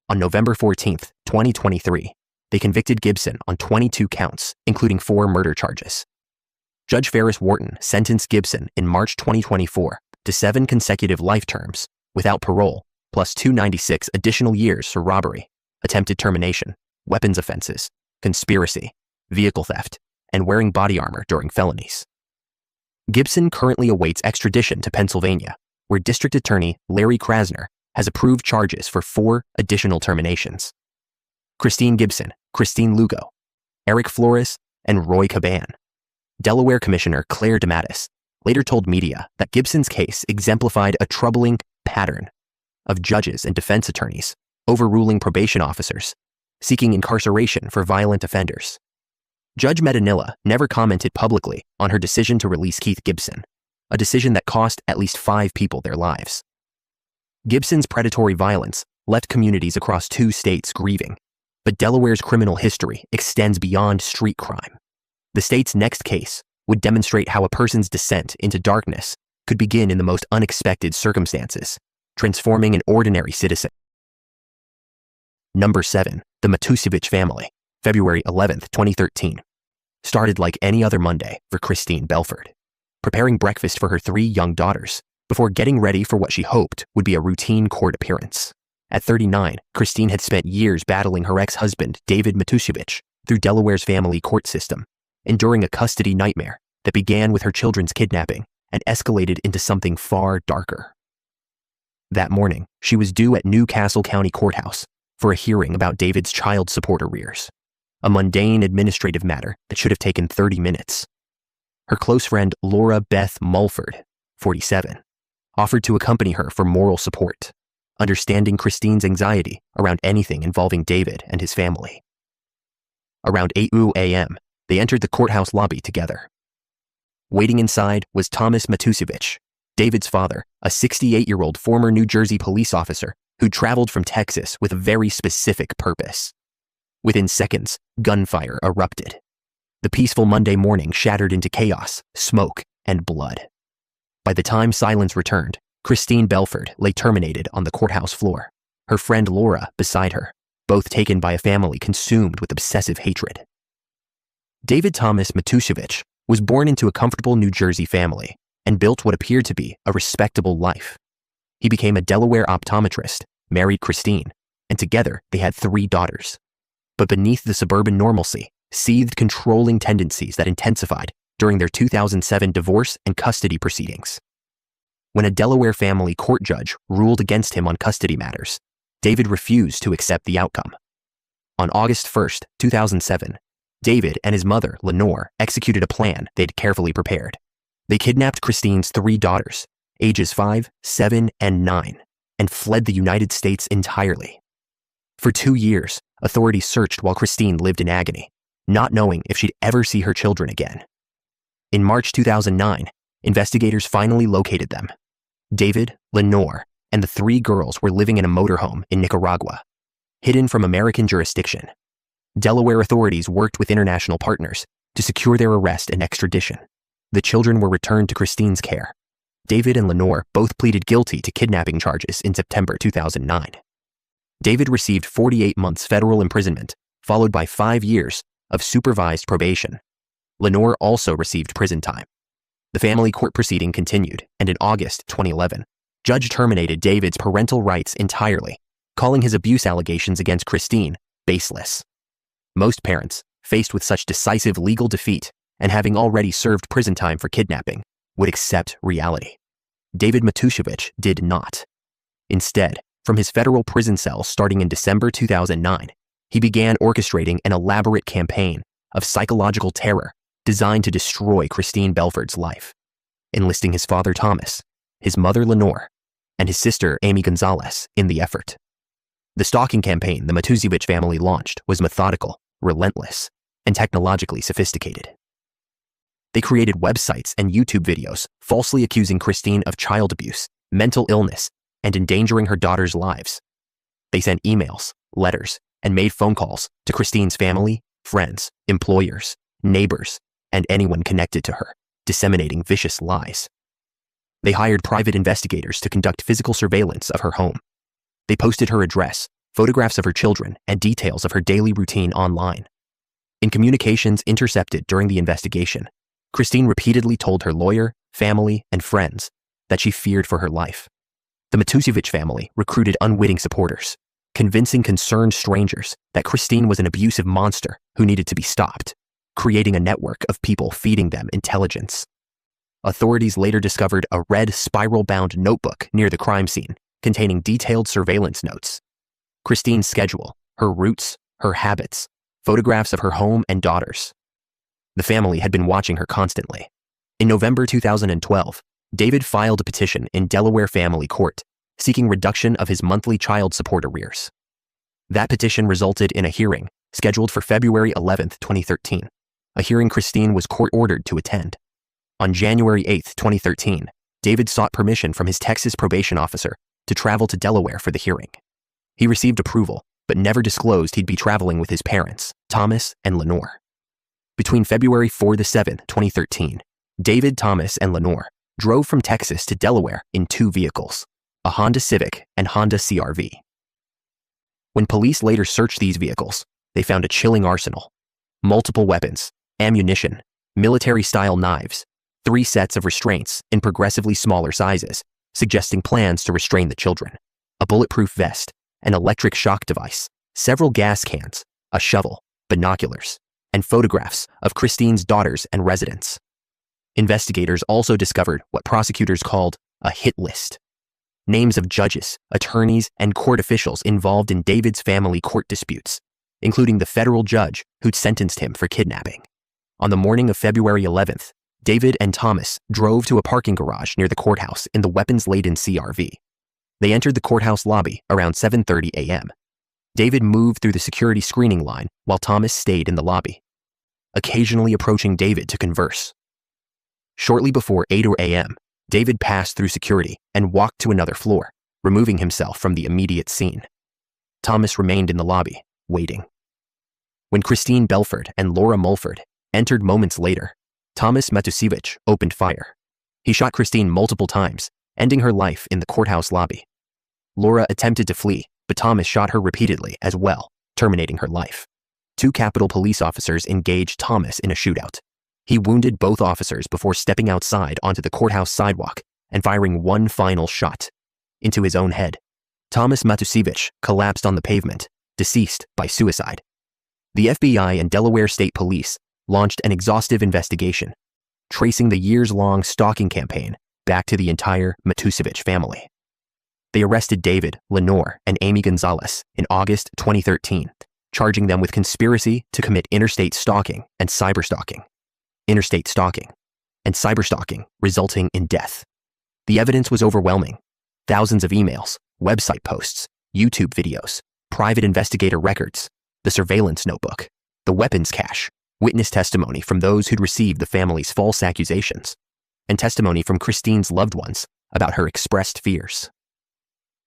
On November 14, 2023, they convicted Gibson on 22 counts, including 4 murder charges. Judge Ferris Wharton sentenced Gibson in March 2024 to 7 consecutive life terms, without parole, plus 296 additional years for robbery, attempted termination, weapons offenses, conspiracy, vehicle theft, and wearing body armor during felonies. Gibson currently awaits extradition to Pennsylvania, where District Attorney Larry Krasner has approved charges for 4 additional terminations. Christine Gibson, Christine Lugo, Eric Flores, and Roy Caban. Delaware Commissioner Claire DeMattis later told media that Gibson's case exemplified a troubling pattern of judges and defense attorneys overruling probation officers, seeking incarceration for violent offenders. Judge Medinilla never commented publicly on her decision to release Keith Gibson, a decision that cost at least 5 people their lives. Gibson's predatory violence left communities across 2 states grieving, but Delaware's criminal history extends beyond street crime. The state's next case would demonstrate how a person's descent into darkness could begin in the most unexpected circumstances, transforming an ordinary citizen. Number 7. The Matusevich family, February 11, 2013. Started like any other Monday for Christine Belford, preparing breakfast for her 3 young daughters before getting ready for what she hoped would be a routine court appearance. At 39, Christine had spent years battling her ex-husband, David Matusevich, through Delaware's family court system, enduring a custody nightmare that began with her children's kidnapping and escalated into something far darker. That morning, she was due at New Castle County Courthouse for a hearing about David's child support arrears, a mundane administrative matter that should have taken 30 minutes. Her close friend Laura Beth Mulford, 47, offered to accompany her for moral support, understanding Christine's anxiety around anything involving David and his family. Around 8 a.m., they entered the courthouse lobby together. Waiting inside was Thomas Matusevich, David's father, a 68-year-old former New Jersey police officer who traveled from Texas with a very specific purpose. Within seconds, gunfire erupted. The peaceful Monday morning shattered into chaos, smoke, and blood. By the time silence returned, Christine Belford lay terminated on the courthouse floor, her friend Laura beside her, both taken by a family consumed with obsessive hatred. David Thomas Matusiewicz was born into a comfortable New Jersey family and built what appeared to be a respectable life. He became a Delaware optometrist, married Christine, and together they had 3 daughters. But beneath the suburban normalcy seethed controlling tendencies that intensified during their 2007 divorce and custody proceedings. When a Delaware family court judge ruled against him on custody matters, David refused to accept the outcome. On August 1, 2007, David and his mother, Lenore, executed a plan they'd carefully prepared. They kidnapped Christine's 3 daughters, ages 5, 7, and 9, and fled the United States entirely. For 2 years, authorities searched while Christine lived in agony, not knowing if she'd ever see her children again. In March 2009, investigators finally located them. David, Lenore, and the 3 girls were living in a motorhome in Nicaragua, hidden from American jurisdiction. Delaware authorities worked with international partners to secure their arrest and extradition. The children were returned to Christine's care. David and Lenore both pleaded guilty to kidnapping charges in September 2009. David received 48 months federal imprisonment, followed by 5 years of supervised probation. Lenore also received prison time. The family court proceeding continued, and in August 2011, judge terminated David's parental rights entirely, calling his abuse allegations against Christine baseless. Most parents, faced with such decisive legal defeat and having already served prison time for kidnapping, would accept reality. David Matusiewicz did not. Instead, from his federal prison cell starting in December 2009, he began orchestrating an elaborate campaign of psychological terror designed to destroy Christine Belford's life, enlisting his father Thomas, his mother Lenore, and his sister Amy Gonzalez in the effort. The stalking campaign the Matusiewicz family launched was methodical, relentless, and technologically sophisticated. They created websites and YouTube videos falsely accusing Christine of child abuse, mental illness, and endangering her daughters' lives. They sent emails, letters, and made phone calls to Christine's family, friends, employers, neighbors, and anyone connected to her, disseminating vicious lies. They hired private investigators to conduct physical surveillance of her home. They posted her address, photographs of her children, and details of her daily routine online. In communications intercepted during the investigation, Christine repeatedly told her lawyer, family, and friends that she feared for her life. The Matusiewicz family recruited unwitting supporters, convincing concerned strangers that Christine was an abusive monster who needed to be stopped, creating a network of people feeding them intelligence. Authorities later discovered a red spiral-bound notebook near the crime scene containing detailed surveillance notes. Christine's schedule, her routes, her habits, photographs of her home and daughters. The family had been watching her constantly. In November 2012, David filed a petition in Delaware Family Court seeking reduction of his monthly child support arrears. That petition resulted in a hearing scheduled for February 11, 2013, a hearing Christine was court-ordered to attend. On January 8, 2013, David sought permission from his Texas probation officer to travel to Delaware for the hearing. He received approval, but never disclosed he'd be traveling with his parents, Thomas and Lenore. Between February 4 to 7, 2013, David, Thomas, and Lenore drove from Texas to Delaware in 2 vehicles, a Honda Civic and Honda CR-V. When police later searched these vehicles, they found a chilling arsenal: multiple weapons, ammunition, military-style knives, 3 sets of restraints in progressively smaller sizes, suggesting plans to restrain the children, a bulletproof vest, an electric shock device, several gas cans, a shovel, binoculars, and photographs of Christine's daughters and residents. Investigators also discovered what prosecutors called a hit list: names of judges, attorneys, and court officials involved in David's family court disputes, including the federal judge who'd sentenced him for kidnapping. On the morning of February 11th, David and Thomas drove to a parking garage near the courthouse in the weapons-laden CR-V. They entered the courthouse lobby around 7:30 a.m. David moved through the security screening line while Thomas stayed in the lobby, occasionally approaching David to converse. Shortly before 8 a.m., David passed through security and walked to another floor, removing himself from the immediate scene. Thomas remained in the lobby, waiting. When Christine Belford and Laura Mulford entered moments later, Thomas Matusiewicz opened fire. He shot Christine multiple times, ending her life in the courthouse lobby. Laura attempted to flee, but Thomas shot her repeatedly as well, terminating her life. 2 Capitol police officers engaged Thomas in a shootout. He wounded both officers before stepping outside onto the courthouse sidewalk and firing one final shot into his own head. Thomas Matusevich collapsed on the pavement, deceased by suicide. The FBI and Delaware State Police launched an exhaustive investigation, tracing the years-long stalking campaign back to the entire Matusevich family. They arrested David, Lenore, and Amy Gonzalez in August 2013, charging them with conspiracy to commit interstate stalking and cyberstalking. Interstate stalking and cyberstalking resulting in death. The evidence was overwhelming. Thousands of emails, website posts, YouTube videos, private investigator records, the surveillance notebook, the weapons cache, witness testimony from those who'd received the family's false accusations, and testimony from Christine's loved ones about her expressed fears.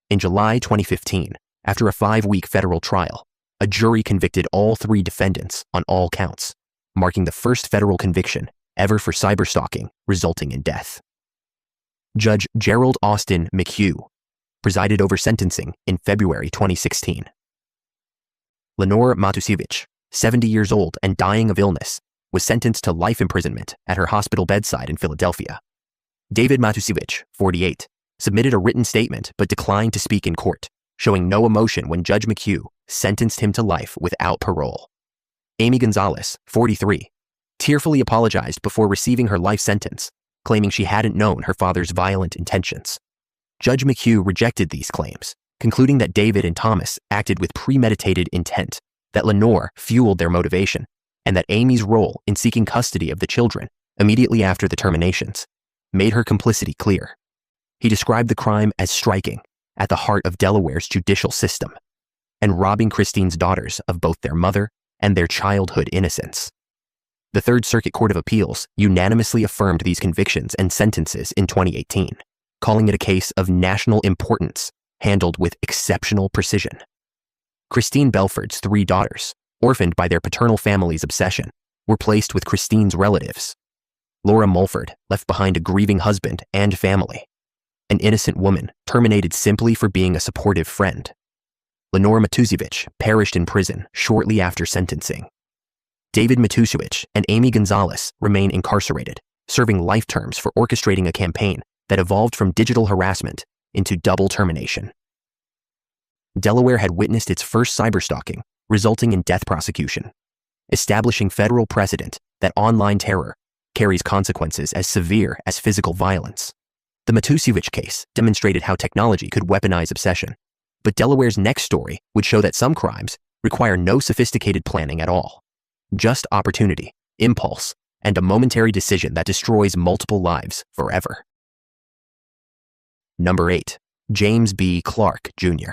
In July 2015, after a 5-week federal trial, a jury convicted all 3 defendants on all counts, marking the first federal conviction ever for cyberstalking resulting in death. Judge Gerald Austin McHugh presided over sentencing in February 2016. Lenore Matusevich, 70 years old and dying of illness, was sentenced to life imprisonment at her hospital bedside in Philadelphia. David Matusevich, 48, submitted a written statement but declined to speak in court, showing no emotion when Judge McHugh sentenced him to life without parole. Amy Gonzalez, 43, tearfully apologized before receiving her life sentence, claiming she hadn't known her father's violent intentions. Judge McHugh rejected these claims, concluding that David and Thomas acted with premeditated intent, that Lenore fueled their motivation, and that Amy's role in seeking custody of the children immediately after the terminations made her complicity clear. He described the crime as striking at the heart of Delaware's judicial system and robbing Christine's daughters of both their mother and their childhood innocence. The Third Circuit Court of Appeals unanimously affirmed these convictions and sentences in 2018, calling it a case of national importance handled with exceptional precision. Christine Belford's 3 daughters, orphaned by their paternal family's obsession, were placed with Christine's relatives. Laura Mulford left behind a grieving husband and family. An innocent woman terminated simply for being a supportive friend. Lenore Matusevich perished in prison shortly after sentencing. David Matusevich and Amy Gonzalez remain incarcerated, serving life terms for orchestrating a campaign that evolved from digital harassment into double termination. Delaware had witnessed its first cyberstalking, resulting in death prosecution, establishing federal precedent that online terror carries consequences as severe as physical violence. The Matusevich case demonstrated how technology could weaponize obsession, but Delaware's next story would show that some crimes require no sophisticated planning at all. Just opportunity, impulse, and a momentary decision that destroys multiple lives forever. Number 8. James B. Clark, Jr.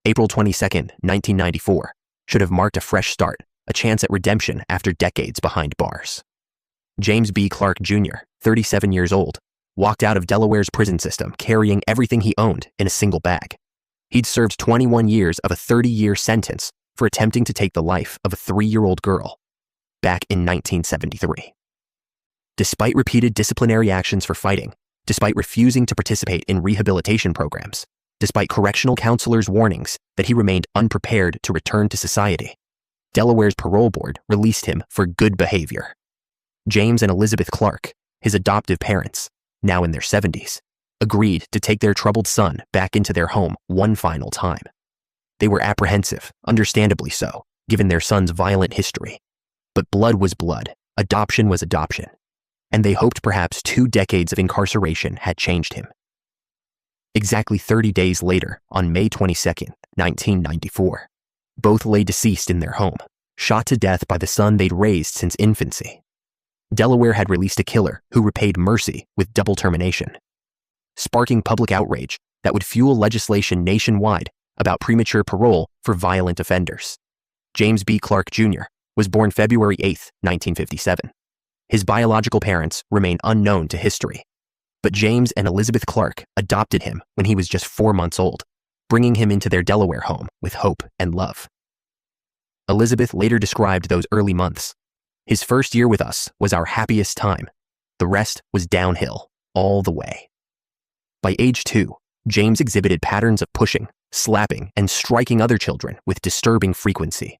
April 22, 1994, should have marked a fresh start, a chance at redemption after decades behind bars. James B. Clark, Jr., 37 years old, walked out of Delaware's prison system carrying everything he owned in a single bag. He'd served 21 years of a 30-year sentence for attempting to take the life of a 3-year-old girl back in 1973. Despite repeated disciplinary actions for fighting, despite refusing to participate in rehabilitation programs, despite correctional counselors' warnings that he remained unprepared to return to society, Delaware's parole board released him for good behavior. James and Elizabeth Clark, his adoptive parents, now in their 70s, agreed to take their troubled son back into their home one final time. They were apprehensive, understandably so, given their son's violent history. But blood was blood, adoption was adoption, and they hoped perhaps 2 decades of incarceration had changed him. Exactly 30 days later, on May 22, 1994, both lay deceased in their home, shot to death by the son they'd raised since infancy. Delaware had released a killer who repaid mercy with double termination, sparking public outrage that would fuel legislation nationwide about premature parole for violent offenders. James B. Clark, Jr. was born February 8, 1957. His biological parents remain unknown to history, but James and Elizabeth Clark adopted him when he was just 4 months old, bringing him into their Delaware home with hope and love. Elizabeth later described those early months. His first year with us was our happiest time. The rest was downhill all the way. By age 2, James exhibited patterns of pushing, slapping, and striking other children with disturbing frequency.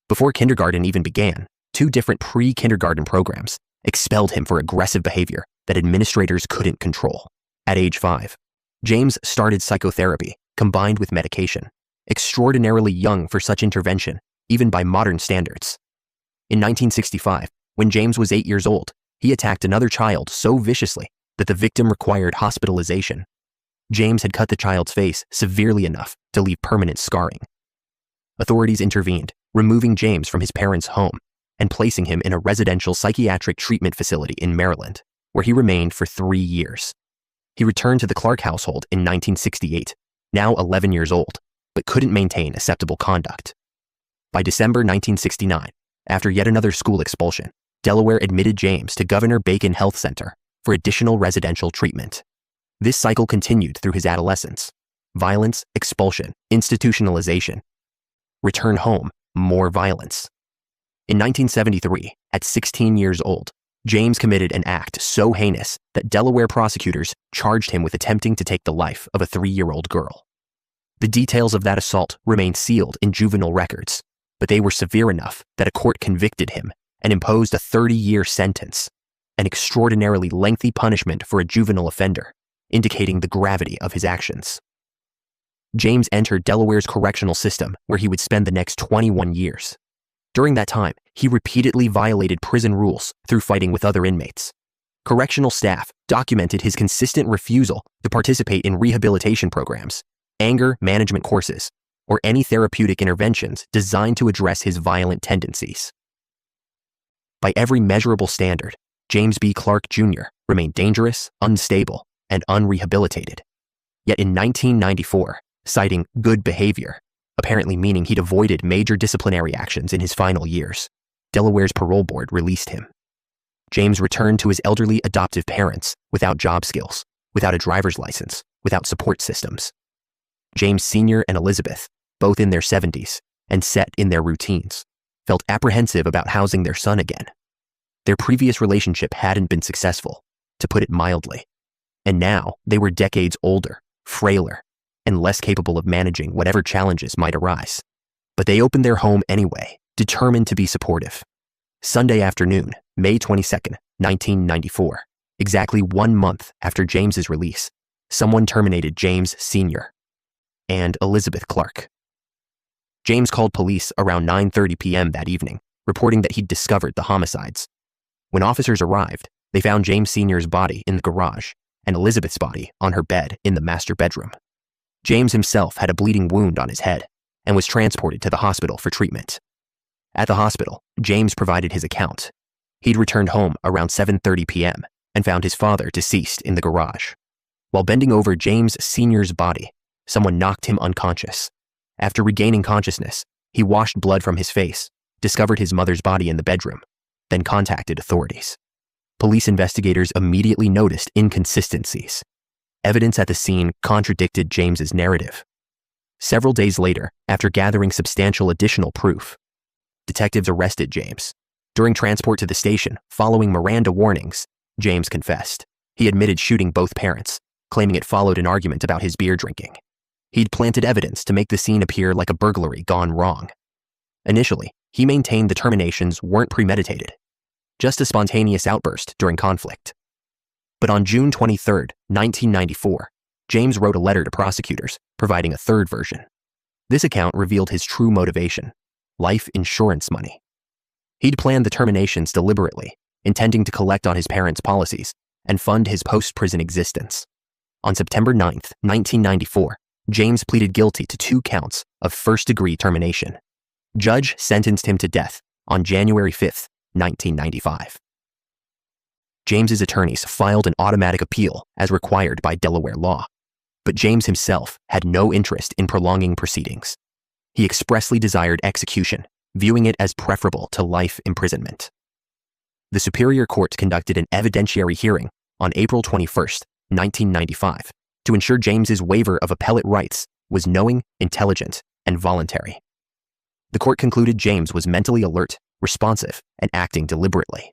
Before kindergarten even began, 2 different pre-kindergarten programs expelled him for aggressive behavior that administrators couldn't control. At age 5, James started psychotherapy combined with medication, extraordinarily young for such intervention, even by modern standards. In 1965, when James was 8 years old, he attacked another child so viciously that the victim required hospitalization. James had cut the child's face severely enough to leave permanent scarring. Authorities intervened, removing James from his parents' home and placing him in a residential psychiatric treatment facility in Maryland, where he remained for 3 years. He returned to the Clark household in 1968, now 11 years old, but couldn't maintain acceptable conduct. By December 1969, after yet another school expulsion, Delaware admitted James to Governor Bacon Health Center for additional residential treatment. This cycle continued through his adolescence. Violence, expulsion, institutionalization. Return home, more violence. In 1973, at 16 years old, James committed an act so heinous that Delaware prosecutors charged him with attempting to take the life of a 3-year-old girl. The details of that assault remain sealed in juvenile records, but they were severe enough that a court convicted him and imposed a 30-year sentence, an extraordinarily lengthy punishment for a juvenile offender, indicating the gravity of his actions. James entered Delaware's correctional system, where he would spend the next 21 years. During that time, he repeatedly violated prison rules through fighting with other inmates. Correctional staff documented his consistent refusal to participate in rehabilitation programs, anger management courses, or any therapeutic interventions designed to address his violent tendencies. By every measurable standard, James B. Clark Jr. remained dangerous, unstable, and unrehabilitated. Yet in 1994, citing good behavior, apparently meaning he'd avoided major disciplinary actions in his final years, Delaware's parole board released him. James returned to his elderly adoptive parents without job skills, without a driver's license, without support systems. James Sr. and Elizabeth, both in their 70s and set in their routines, felt apprehensive about housing their son again. Their previous relationship hadn't been successful, to put it mildly, and now they were decades older, frailer, and less capable of managing whatever challenges might arise. But they opened their home anyway, determined to be supportive. Sunday afternoon, May 22, 1994, exactly 1 month after James's release, someone terminated James Sr. and Elizabeth Clark. James called police around 9:30 p.m. that evening, reporting that he'd discovered the homicides. When officers arrived, they found James Sr.'s body in the garage and Elizabeth's body on her bed in the master bedroom. James himself had a bleeding wound on his head and was transported to the hospital for treatment. At the hospital, James provided his account. He'd returned home around 7:30 p.m. and found his father deceased in the garage. While bending over James Sr.'s body, someone knocked him unconscious. After regaining consciousness, he washed blood from his face, discovered his mother's body in the bedroom, then contacted authorities. Police investigators immediately noticed inconsistencies. Evidence at the scene contradicted James's narrative. Several days later, after gathering substantial additional proof, detectives arrested James. During transport to the station, following Miranda warnings, James confessed. He admitted shooting both parents, claiming it followed an argument about his beer drinking. He'd planted evidence to make the scene appear like a burglary gone wrong. Initially, he maintained the terminations weren't premeditated, just a spontaneous outburst during conflict. But on June 23, 1994, James wrote a letter to prosecutors, providing a third version. This account revealed his true motivation: life insurance money. He'd planned the terminations deliberately, intending to collect on his parents' policies and fund his post-prison existence. On September 9, 1994, James pleaded guilty to 2 counts of first-degree termination. Judge sentenced him to death on January 5, 1995. James's attorneys filed an automatic appeal as required by Delaware law, but James himself had no interest in prolonging proceedings. He expressly desired execution, viewing it as preferable to life imprisonment. The Superior Court conducted an evidentiary hearing on April 21, 1995, to ensure James's waiver of appellate rights was knowing, intelligent, and voluntary. The court concluded James was mentally alert, responsive, and acting deliberately.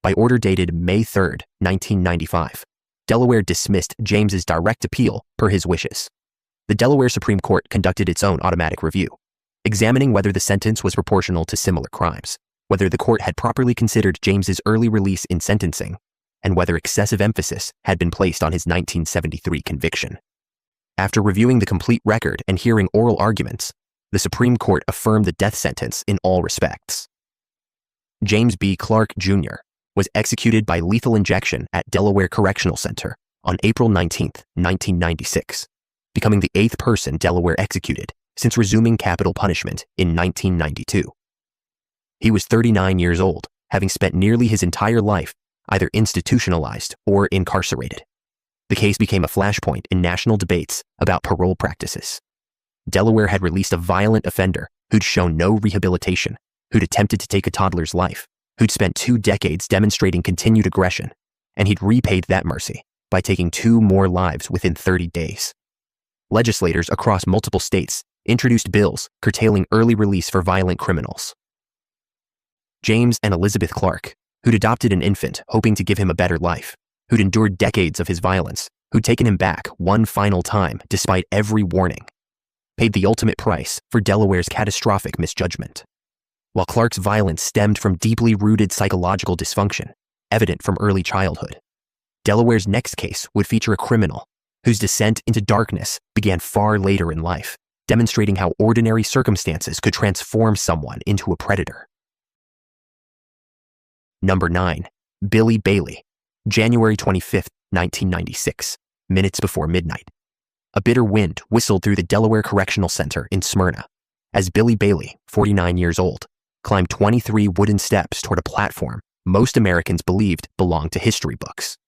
By order dated May 3, 1995, Delaware dismissed James's direct appeal per his wishes. The Delaware Supreme Court conducted its own automatic review, examining whether the sentence was proportional to similar crimes, whether the court had properly considered James's early release in sentencing, and whether excessive emphasis had been placed on his 1973 conviction. After reviewing the complete record and hearing oral arguments, the Supreme Court affirmed the death sentence in all respects. James B. Clark, Jr. was executed by lethal injection at Delaware Correctional Center on April 19, 1996, becoming the 8th person Delaware executed since resuming capital punishment in 1992. He was 39 years old, having spent nearly his entire life either institutionalized or incarcerated. The case became a flashpoint in national debates about parole practices. Delaware had released a violent offender who'd shown no rehabilitation, who'd attempted to take a toddler's life, who'd spent 2 decades demonstrating continued aggression, and he'd repaid that mercy by taking 2 more lives within 30 days. Legislators across multiple states introduced bills curtailing early release for violent criminals. James and Elizabeth Clark, who'd adopted an infant hoping to give him a better life, who'd endured decades of his violence, who'd taken him back one final time despite every warning, paid the ultimate price for Delaware's catastrophic misjudgment. While Clark's violence stemmed from deeply rooted psychological dysfunction, evident from early childhood, Delaware's next case would feature a criminal whose descent into darkness began far later in life, demonstrating how ordinary circumstances could transform someone into a predator. Number 9. Billy Bailey, January 25, 1996, minutes before midnight. A bitter wind whistled through the Delaware Correctional Center in Smyrna as Billy Bailey, 49 years old, climbed 23 wooden steps toward a platform most Americans believed belonged to history books.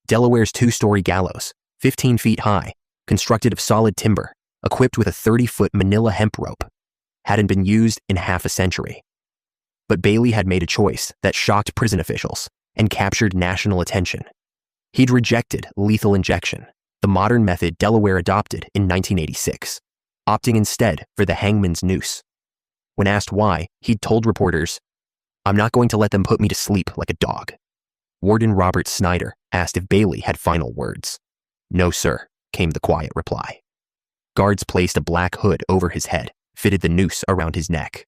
Delaware's 2-story gallows, 15 feet high, constructed of solid timber, equipped with a 30-foot manila hemp rope, hadn't been used in half a century. But Bailey had made a choice that shocked prison officials and captured national attention. He'd rejected lethal injection, the modern method Delaware adopted in 1986, opting instead for the hangman's noose. When asked why, he'd told reporters, "I'm not going to let them put me to sleep like a dog." Warden Robert Snyder asked if Bailey had final words. "No, sir," came the quiet reply. Guards placed a black hood over his head, fitted the noose around his neck.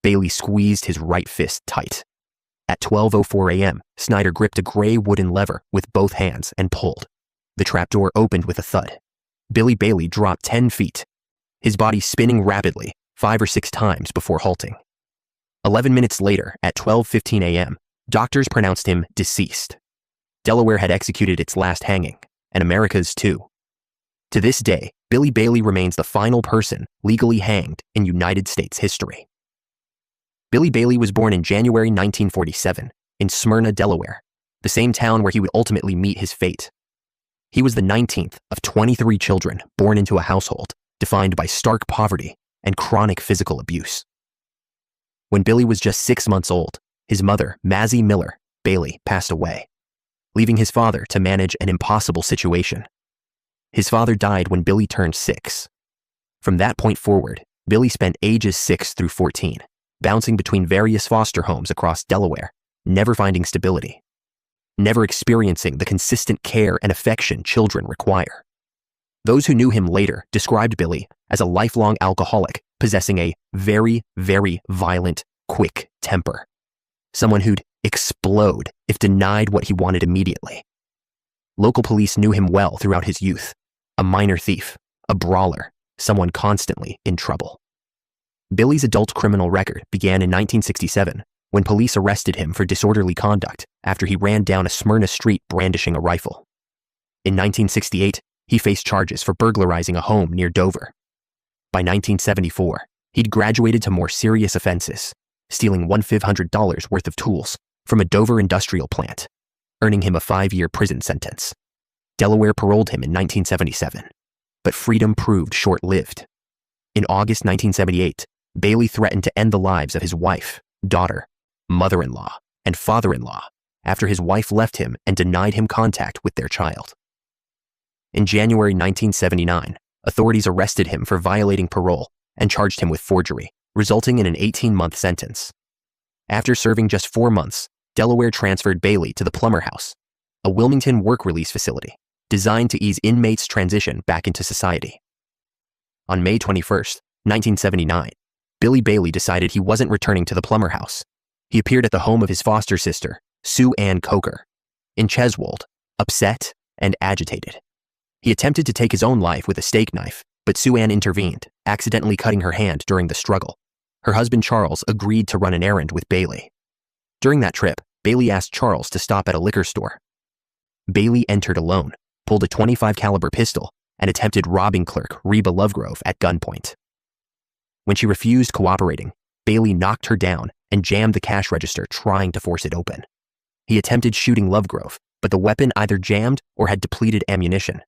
Bailey squeezed his right fist tight. At 12:04 a.m., Snyder gripped a gray wooden lever with both hands and pulled. The trapdoor opened with a thud. Billy Bailey dropped 10 feet, his body spinning rapidly 5 or 6 times before halting. 11 minutes later, at 12:15 a.m., doctors pronounced him deceased. Delaware had executed its last hanging, and America's too. To this day, Billy Bailey remains the final person legally hanged in United States history. Billy Bailey was born in January 1947 in Smyrna, Delaware, the same town where he would ultimately meet his fate. He was the 19th of 23 children born into a household defined by stark poverty and chronic physical abuse. When Billy was just 6 months old, his mother, Mazzie Miller Bailey, passed away, leaving his father to manage an impossible situation. His father died when Billy turned 6. From that point forward, Billy spent ages 6 through 14, bouncing between various foster homes across Delaware, never finding stability, never experiencing the consistent care and affection children require. Those who knew him later described Billy as a lifelong alcoholic possessing a very, very violent, quick temper. Someone who'd explode if denied what he wanted immediately. Local police knew him well throughout his youth, a minor thief, a brawler, someone constantly in trouble. Billy's adult criminal record began in 1967 when police arrested him for disorderly conduct after he ran down a Smyrna street brandishing a rifle. In 1968, he faced charges for burglarizing a home near Dover. By 1974, he'd graduated to more serious offenses, stealing $1,500 worth of tools from a Dover industrial plant, earning him a 5-year prison sentence. Delaware paroled him in 1977, but freedom proved short-lived. In August 1978, Bailey threatened to end the lives of his wife, daughter, mother-in-law, and father-in-law after his wife left him and denied him contact with their child. In January 1979, authorities arrested him for violating parole and charged him with forgery, resulting in an 18-month sentence. After serving just 4 months, Delaware transferred Bailey to the Plummer House, a Wilmington work release facility designed to ease inmates' transition back into society. On May 21, 1979, Billy Bailey decided he wasn't returning to the Plummer house. He appeared at the home of his foster sister, Sue Ann Coker, in Cheswold, upset and agitated. He attempted to take his own life with a steak knife, but Sue Ann intervened, accidentally cutting her hand during the struggle. Her husband Charles agreed to run an errand with Bailey. During that trip, Bailey asked Charles to stop at a liquor store. Bailey entered alone, pulled a .25 caliber pistol, and attempted robbing clerk Reba Lovegrove at gunpoint. When she refused cooperating, Bailey knocked her down and jammed the cash register, trying to force it open. He attempted shooting Lovegrove, but the weapon either jammed or had depleted ammunition.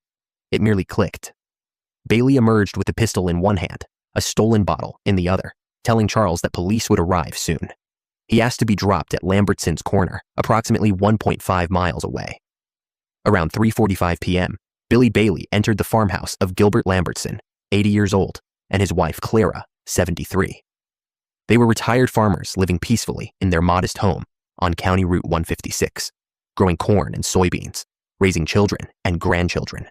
It merely clicked. Bailey emerged with the pistol in one hand, a stolen bottle in the other, telling Charles that police would arrive soon. He asked to be dropped at Lambertson's corner, approximately 1.5 miles away. Around 3:45 p.m., Billy Bailey entered the farmhouse of Gilbert Lambertson, 80 years old, and his wife Clara, 73. They were retired farmers living peacefully in their modest home on County Route 156, growing corn and soybeans, raising children and grandchildren.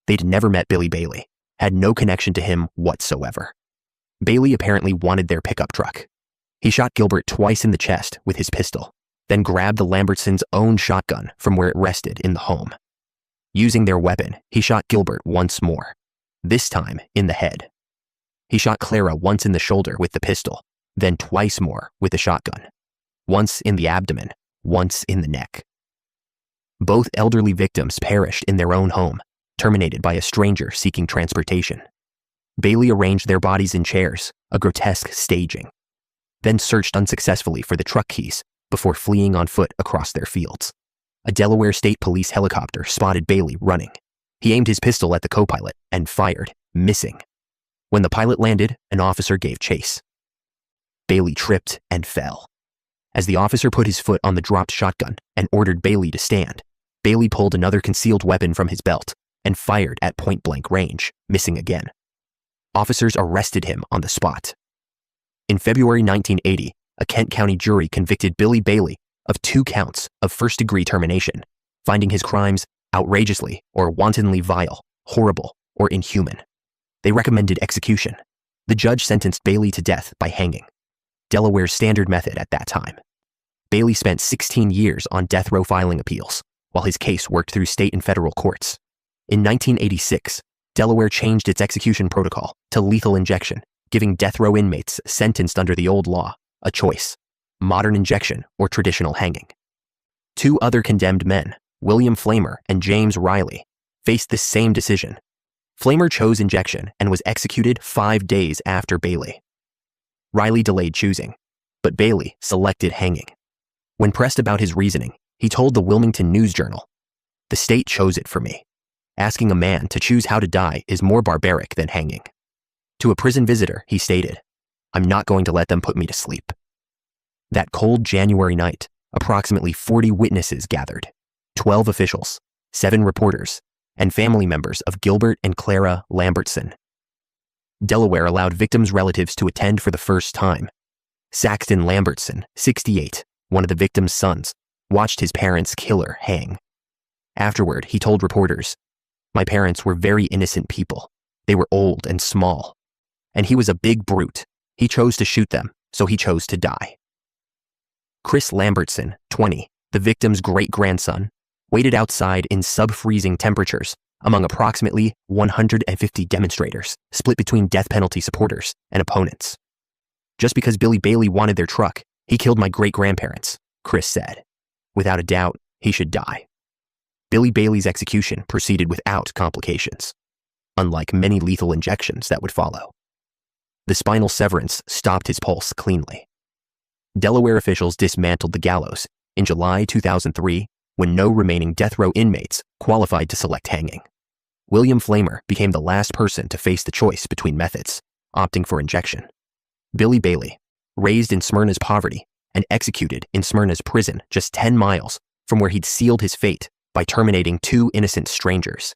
They'd never met Billy Bailey, had no connection to him whatsoever. Bailey apparently wanted their pickup truck. He shot Gilbert twice in the chest with his pistol, then grabbed the Lambertsons' own shotgun from where it rested in the home. Using their weapon, he shot Gilbert once more, this time in the head. He shot Clara once in the shoulder with the pistol, then twice more with the shotgun, once in the abdomen, once in the neck. Both elderly victims perished in their own home, terminated by a stranger seeking transportation. Bailey arranged their bodies in chairs, a grotesque staging, then searched unsuccessfully for the truck keys before fleeing on foot across their fields. A Delaware State Police helicopter spotted Bailey running. He aimed his pistol at the co-pilot and fired, missing. When the pilot landed, an officer gave chase. Bailey tripped and fell. As the officer put his foot on the dropped shotgun and ordered Bailey to stand, Bailey pulled another concealed weapon from his belt and fired at point-blank range, missing again. Officers arrested him on the spot. In February 1980, a Kent County jury convicted Billy Bailey of 2 counts of first-degree termination, finding his crimes outrageously or wantonly vile, horrible, or inhuman. They recommended execution. The judge sentenced Bailey to death by hanging, Delaware's standard method at that time. Bailey spent 16 years on death row filing appeals, while his case worked through state and federal courts. In 1986, Delaware changed its execution protocol to lethal injection, giving death row inmates sentenced under the old law a choice: modern injection or traditional hanging. 2 other condemned men, William Flamer and James Riley, faced the same decision. Flamer chose injection and was executed 5 days after Bailey. Riley delayed choosing, but Bailey selected hanging. When pressed about his reasoning, he told the Wilmington News Journal, "The state chose it for me. Asking a man to choose how to die is more barbaric than hanging." To a prison visitor, he stated, "I'm not going to let them put me to sleep." That cold January night, approximately 40 witnesses gathered, 12 officials, 7 reporters, and family members of Gilbert and Clara Lambertson. Delaware allowed victims' relatives to attend for the first time. Saxton Lambertson, 68, one of the victims' sons, watched his parents' killer hang. Afterward, he told reporters, "My parents were very innocent people. They were old and small. And he was a big brute. He chose to shoot them, so he chose to die." Chris Lambertson, 20, the victim's great-grandson, waited outside in sub-freezing temperatures among approximately 150 demonstrators, split between death penalty supporters and opponents. "Just because Billy Bailey wanted their truck, he killed my great-grandparents," Chris said. "Without a doubt, he should die." Billy Bailey's execution proceeded without complications, unlike many lethal injections that would follow. The spinal severance stopped his pulse cleanly. Delaware officials dismantled the gallows in July 2003 when no remaining death row inmates qualified to select hanging. William Flamer became the last person to face the choice between methods, opting for injection. Billy Bailey, raised in Smyrna's poverty and executed in Smyrna's prison just 10 miles from where he'd sealed his fate by terminating 2 innocent strangers,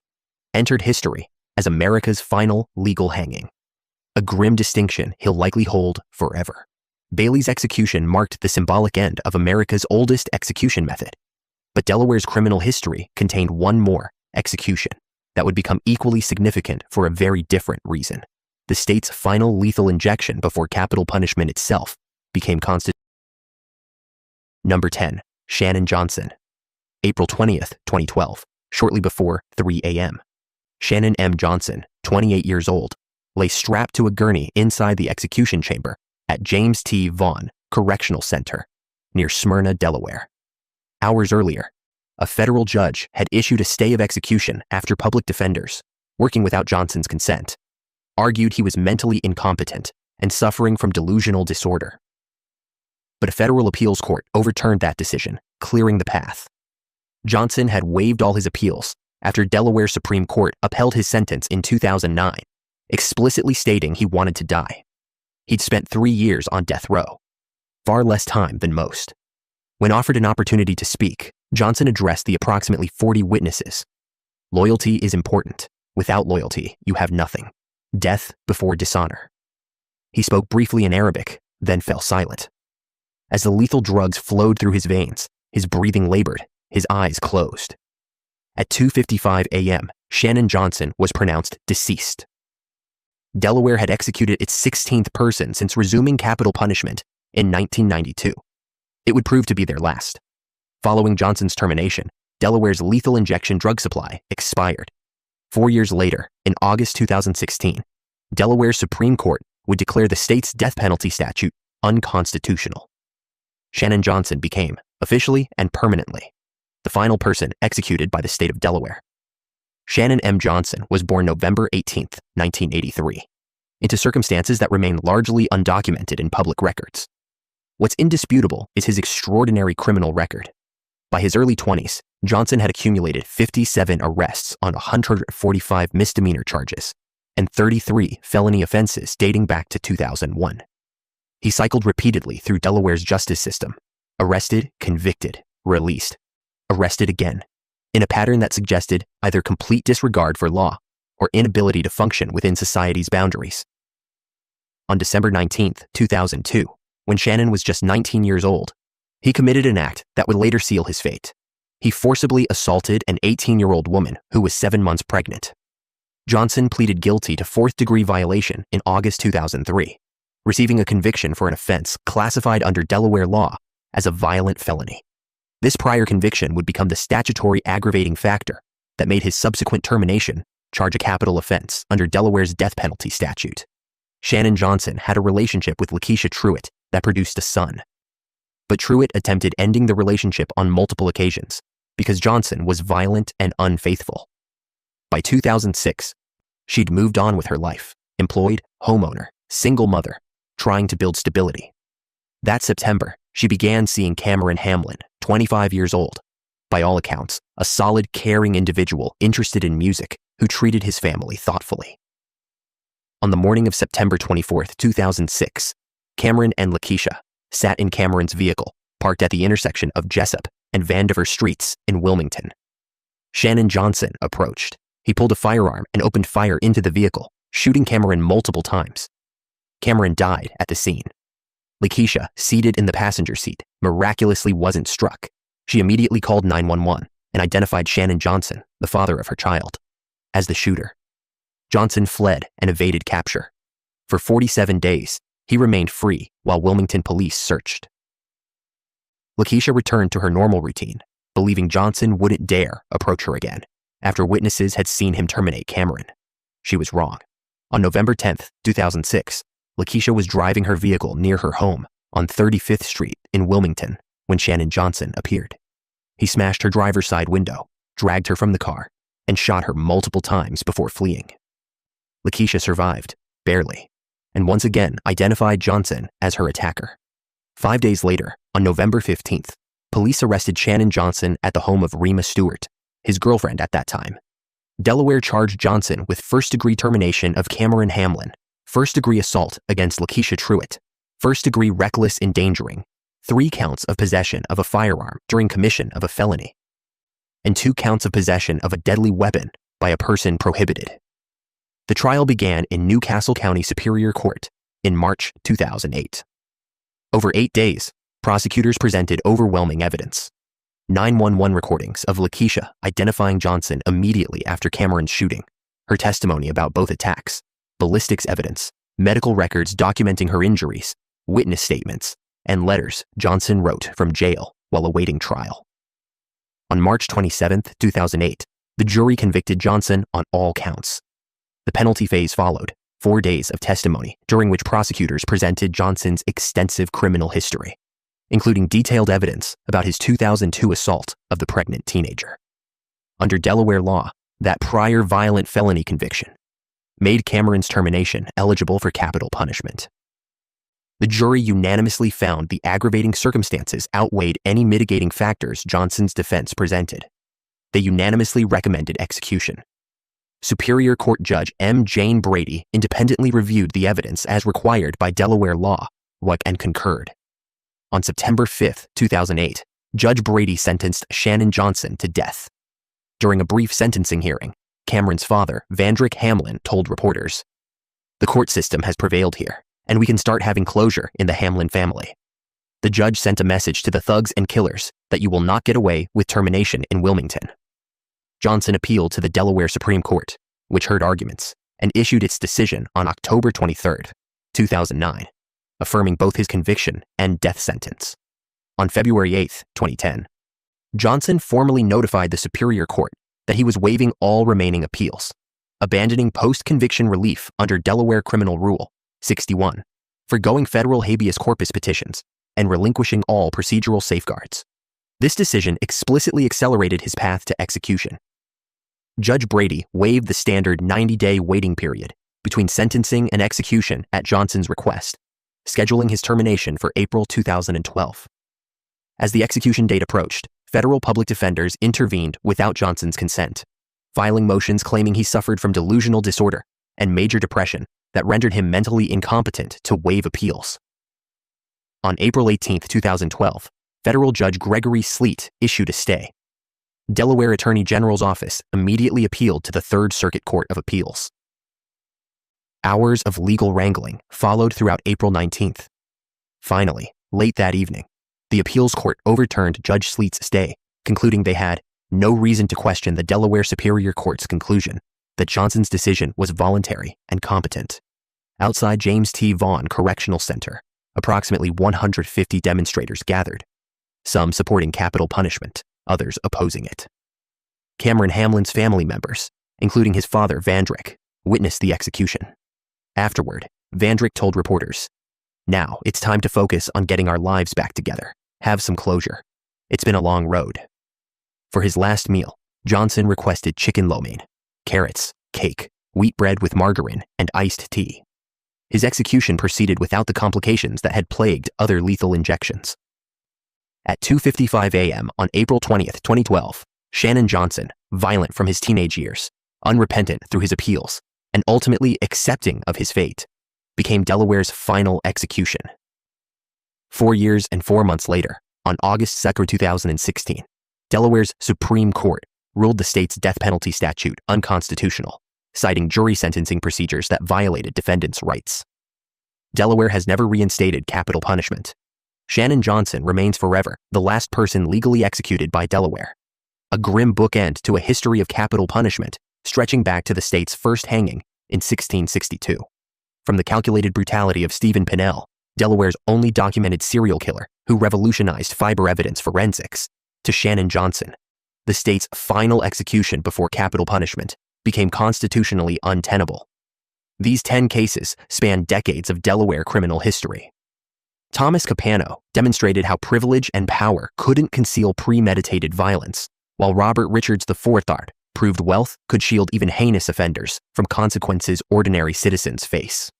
entered history as America's final legal hanging, a grim distinction he'll likely hold forever. Bailey's execution marked the symbolic end of America's oldest execution method, But Delaware's criminal history contained one more execution that would become equally significant for a very different reason. The state's final lethal injection before capital punishment itself became constitutional. Number 10. Shannon Johnson. April 20th, 2012, shortly before 3 a.m. Shannon M. Johnson, 28 years old, lay strapped to a gurney inside the execution chamber at James T. Vaughn Correctional Center near Smyrna, Delaware. Hours earlier, a federal judge had issued a stay of execution after public defenders, working without Johnson's consent, argued he was mentally incompetent and suffering from delusional disorder. But a federal appeals court overturned that decision, clearing the path. Johnson had waived all his appeals after Delaware Supreme Court upheld his sentence in 2009, explicitly stating he wanted to die. He'd spent 3 years on death row, far less time than most. When offered an opportunity to speak, Johnson addressed the approximately 40 witnesses. Loyalty is important. Without loyalty, you have nothing. Death before dishonor. He spoke briefly in Arabic, then fell silent. As the lethal drugs flowed through his veins, his breathing labored, his eyes closed. At 2:55 a.m., Shannon Johnson was pronounced deceased. Delaware had executed its 16th person since resuming capital punishment in 1992. It would prove to be their last. Following Johnson's termination, Delaware's lethal injection drug supply expired. 4 years later, in August 2016, Delaware's Supreme Court would declare the state's death penalty statute unconstitutional. Shannon Johnson became, officially and permanently, the final person executed by the state of Delaware. Shannon M. Johnson was born November 18, 1983, into circumstances that remain largely undocumented in public records. What's indisputable is his extraordinary criminal record. By his early 20s, Johnson had accumulated 57 arrests on 145 misdemeanor charges and 33 felony offenses dating back to 2001. He cycled repeatedly through Delaware's justice system, arrested, convicted, released, arrested again, in a pattern that suggested either complete disregard for law or inability to function within society's boundaries. On December 19, 2002, when Shannon was just 19 years old, he committed an act that would later seal his fate. He forcibly assaulted an 18-year-old woman who was 7 months pregnant. Johnson pleaded guilty to fourth-degree violation in August 2003, receiving a conviction for an offense classified under Delaware law as a violent felony. This prior conviction would become the statutory aggravating factor that made his subsequent termination charge a capital offense under Delaware's death penalty statute. Shannon Johnson had a relationship with Lakeisha Truitt that produced a son. But Truitt attempted ending the relationship on multiple occasions because Johnson was violent and unfaithful. By 2006, she'd moved on with her life, employed, homeowner, single mother, trying to build stability. That September, she began seeing Cameron Hamlin, 25 years old, by all accounts, a solid, caring individual interested in music who treated his family thoughtfully. On the morning of September 24, 2006, Cameron and Lakeisha sat in Cameron's vehicle, parked at the intersection of Jessup and Vandiver Streets in Wilmington. Shannon Johnson approached. He pulled a firearm and opened fire into the vehicle, shooting Cameron multiple times. Cameron died at the scene. Lakeisha, seated in the passenger seat, miraculously wasn't struck. She immediately called 911 and identified Shannon Johnson, the father of her child, as the shooter. Johnson fled and evaded capture. For 47 days, he remained free while Wilmington police searched. Lakeisha returned to her normal routine, believing Johnson wouldn't dare approach her again after witnesses had seen him terminate Cameron. She was wrong. On November 10, 2006, Lakeisha was driving her vehicle near her home on 35th Street in Wilmington when Shannon Johnson appeared. He smashed her driver's side window, dragged her from the car, and shot her multiple times before fleeing. Lakeisha survived, barely, and once again identified Johnson as her attacker. 5 days later, on November 15th, police arrested Shannon Johnson at the home of Rima Stewart, his girlfriend at that time. Delaware charged Johnson with first-degree termination of Cameron Hamlin, first-degree assault against Lakeisha Truitt, first-degree reckless endangering, 3 counts of possession of a firearm during commission of a felony, and 2 counts of possession of a deadly weapon by a person prohibited. The trial began in New Castle County Superior Court in March 2008. Over 8 days, prosecutors presented overwhelming evidence. 911 recordings of Lakeisha identifying Johnson immediately after Cameron's shooting, her testimony about both attacks, ballistics evidence, medical records documenting her injuries, witness statements, and letters Johnson wrote from jail while awaiting trial. On March 27, 2008, the jury convicted Johnson on all counts. The penalty phase followed, 4 days of testimony during which prosecutors presented Johnson's extensive criminal history, including detailed evidence about his 2002 assault of the pregnant teenager. Under Delaware law, that prior violent felony conviction made Cameron's termination eligible for capital punishment. The jury unanimously found the aggravating circumstances outweighed any mitigating factors Johnson's defense presented. They unanimously recommended execution. Superior Court Judge M. Jane Brady independently reviewed the evidence as required by Delaware law and concurred. On September 5, 2008, Judge Brady sentenced Shannon Johnson to death. During a brief sentencing hearing, Cameron's father, Vandrick Hamlin, told reporters, "The court system has prevailed here, and we can start having closure in the Hamlin family. The judge sent a message to the thugs and killers that you will not get away with termination in Wilmington." Johnson appealed to the Delaware Supreme Court, which heard arguments, and issued its decision on October 23, 2009, affirming both his conviction and death sentence. On February 8, 2010, Johnson formally notified the Superior Court that he was waiving all remaining appeals, abandoning post-conviction relief under Delaware Criminal Rule 61, forgoing federal habeas corpus petitions, and relinquishing all procedural safeguards. This decision explicitly accelerated his path to execution. Judge Brady waived the standard 90-day waiting period between sentencing and execution at Johnson's request, scheduling his termination for April 2012. As the execution date approached, federal public defenders intervened without Johnson's consent, filing motions claiming he suffered from delusional disorder and major depression that rendered him mentally incompetent to waive appeals. On April 18, 2012, federal judge Gregory Sleet issued a stay. Delaware Attorney General's office immediately appealed to the Third Circuit Court of Appeals. Hours of legal wrangling followed throughout April 19th. Finally, late that evening, the appeals court overturned Judge Sleet's stay, concluding they had no reason to question the Delaware Superior Court's conclusion that Johnson's decision was voluntary and competent. Outside James T. Vaughn Correctional Center, approximately 150 demonstrators gathered, some supporting capital punishment, others opposing it. Cameron Hamlin's family members, including his father Vandrick, witnessed the execution. Afterward, Vandrick told reporters, "Now it's time to focus on getting our lives back together, have some closure. It's been a long road." For his last meal, Johnson requested chicken lo mein, carrots, cake, wheat bread with margarine, and iced tea. His execution proceeded without the complications that had plagued other lethal injections. At 2:55 a.m. on April 20, 2012, Shannon Johnson, violent from his teenage years, unrepentant through his appeals, and ultimately accepting of his fate, became Delaware's final execution. 4 years and 4 months later, on August 2, 2016, Delaware's Supreme Court ruled the state's death penalty statute unconstitutional, citing jury sentencing procedures that violated defendants' rights. Delaware has never reinstated capital punishment. Shannon Johnson remains forever the last person legally executed by Delaware, a grim bookend to a history of capital punishment stretching back to the state's first hanging in 1662. From the calculated brutality of Stephen Pennell, Delaware's only documented serial killer who revolutionized fiber evidence forensics, to Shannon Johnson, the state's final execution before capital punishment became constitutionally untenable. These 10 cases span decades of Delaware criminal history. Thomas Capano demonstrated how privilege and power couldn't conceal premeditated violence, while Robert Richards IV proved wealth could shield even heinous offenders from consequences ordinary citizens face.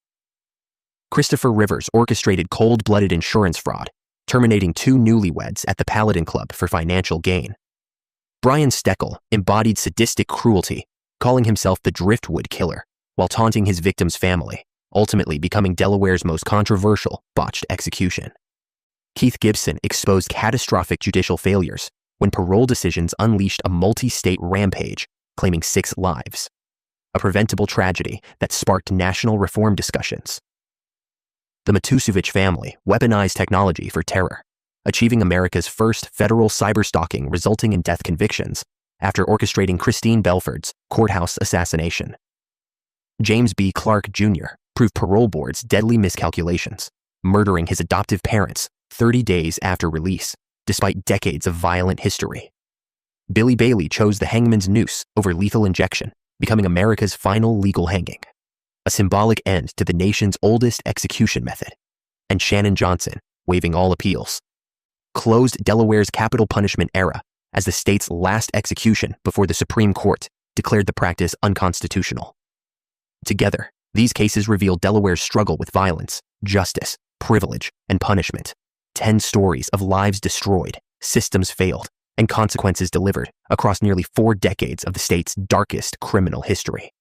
Christopher Rivers orchestrated cold-blooded insurance fraud, terminating 2 newlyweds at the Paladin Club for financial gain. Brian Steckel embodied sadistic cruelty, calling himself the Driftwood Killer, while taunting his victim's family, ultimately becoming Delaware's most controversial botched execution. Keith Gibson exposed catastrophic judicial failures when parole decisions unleashed a multi-state rampage, claiming 6 lives, a preventable tragedy that sparked national reform discussions. The Matusevich family weaponized technology for terror, achieving America's first federal cyberstalking resulting in death convictions after orchestrating Christine Belford's courthouse assassination. James B. Clark Jr. proved parole board's deadly miscalculations, murdering his adoptive parents 30 days after release, despite decades of violent history. Billy Bailey chose the hangman's noose over lethal injection, becoming America's final legal hanging, a symbolic end to the nation's oldest execution method. And Shannon Johnson, waiving all appeals, closed Delaware's capital punishment era as the state's last execution before the Supreme Court declared the practice unconstitutional. Together, these cases reveal Delaware's struggle with violence, justice, privilege, and punishment. 10 stories of lives destroyed, systems failed, and consequences delivered across nearly 4 decades of the state's darkest criminal history.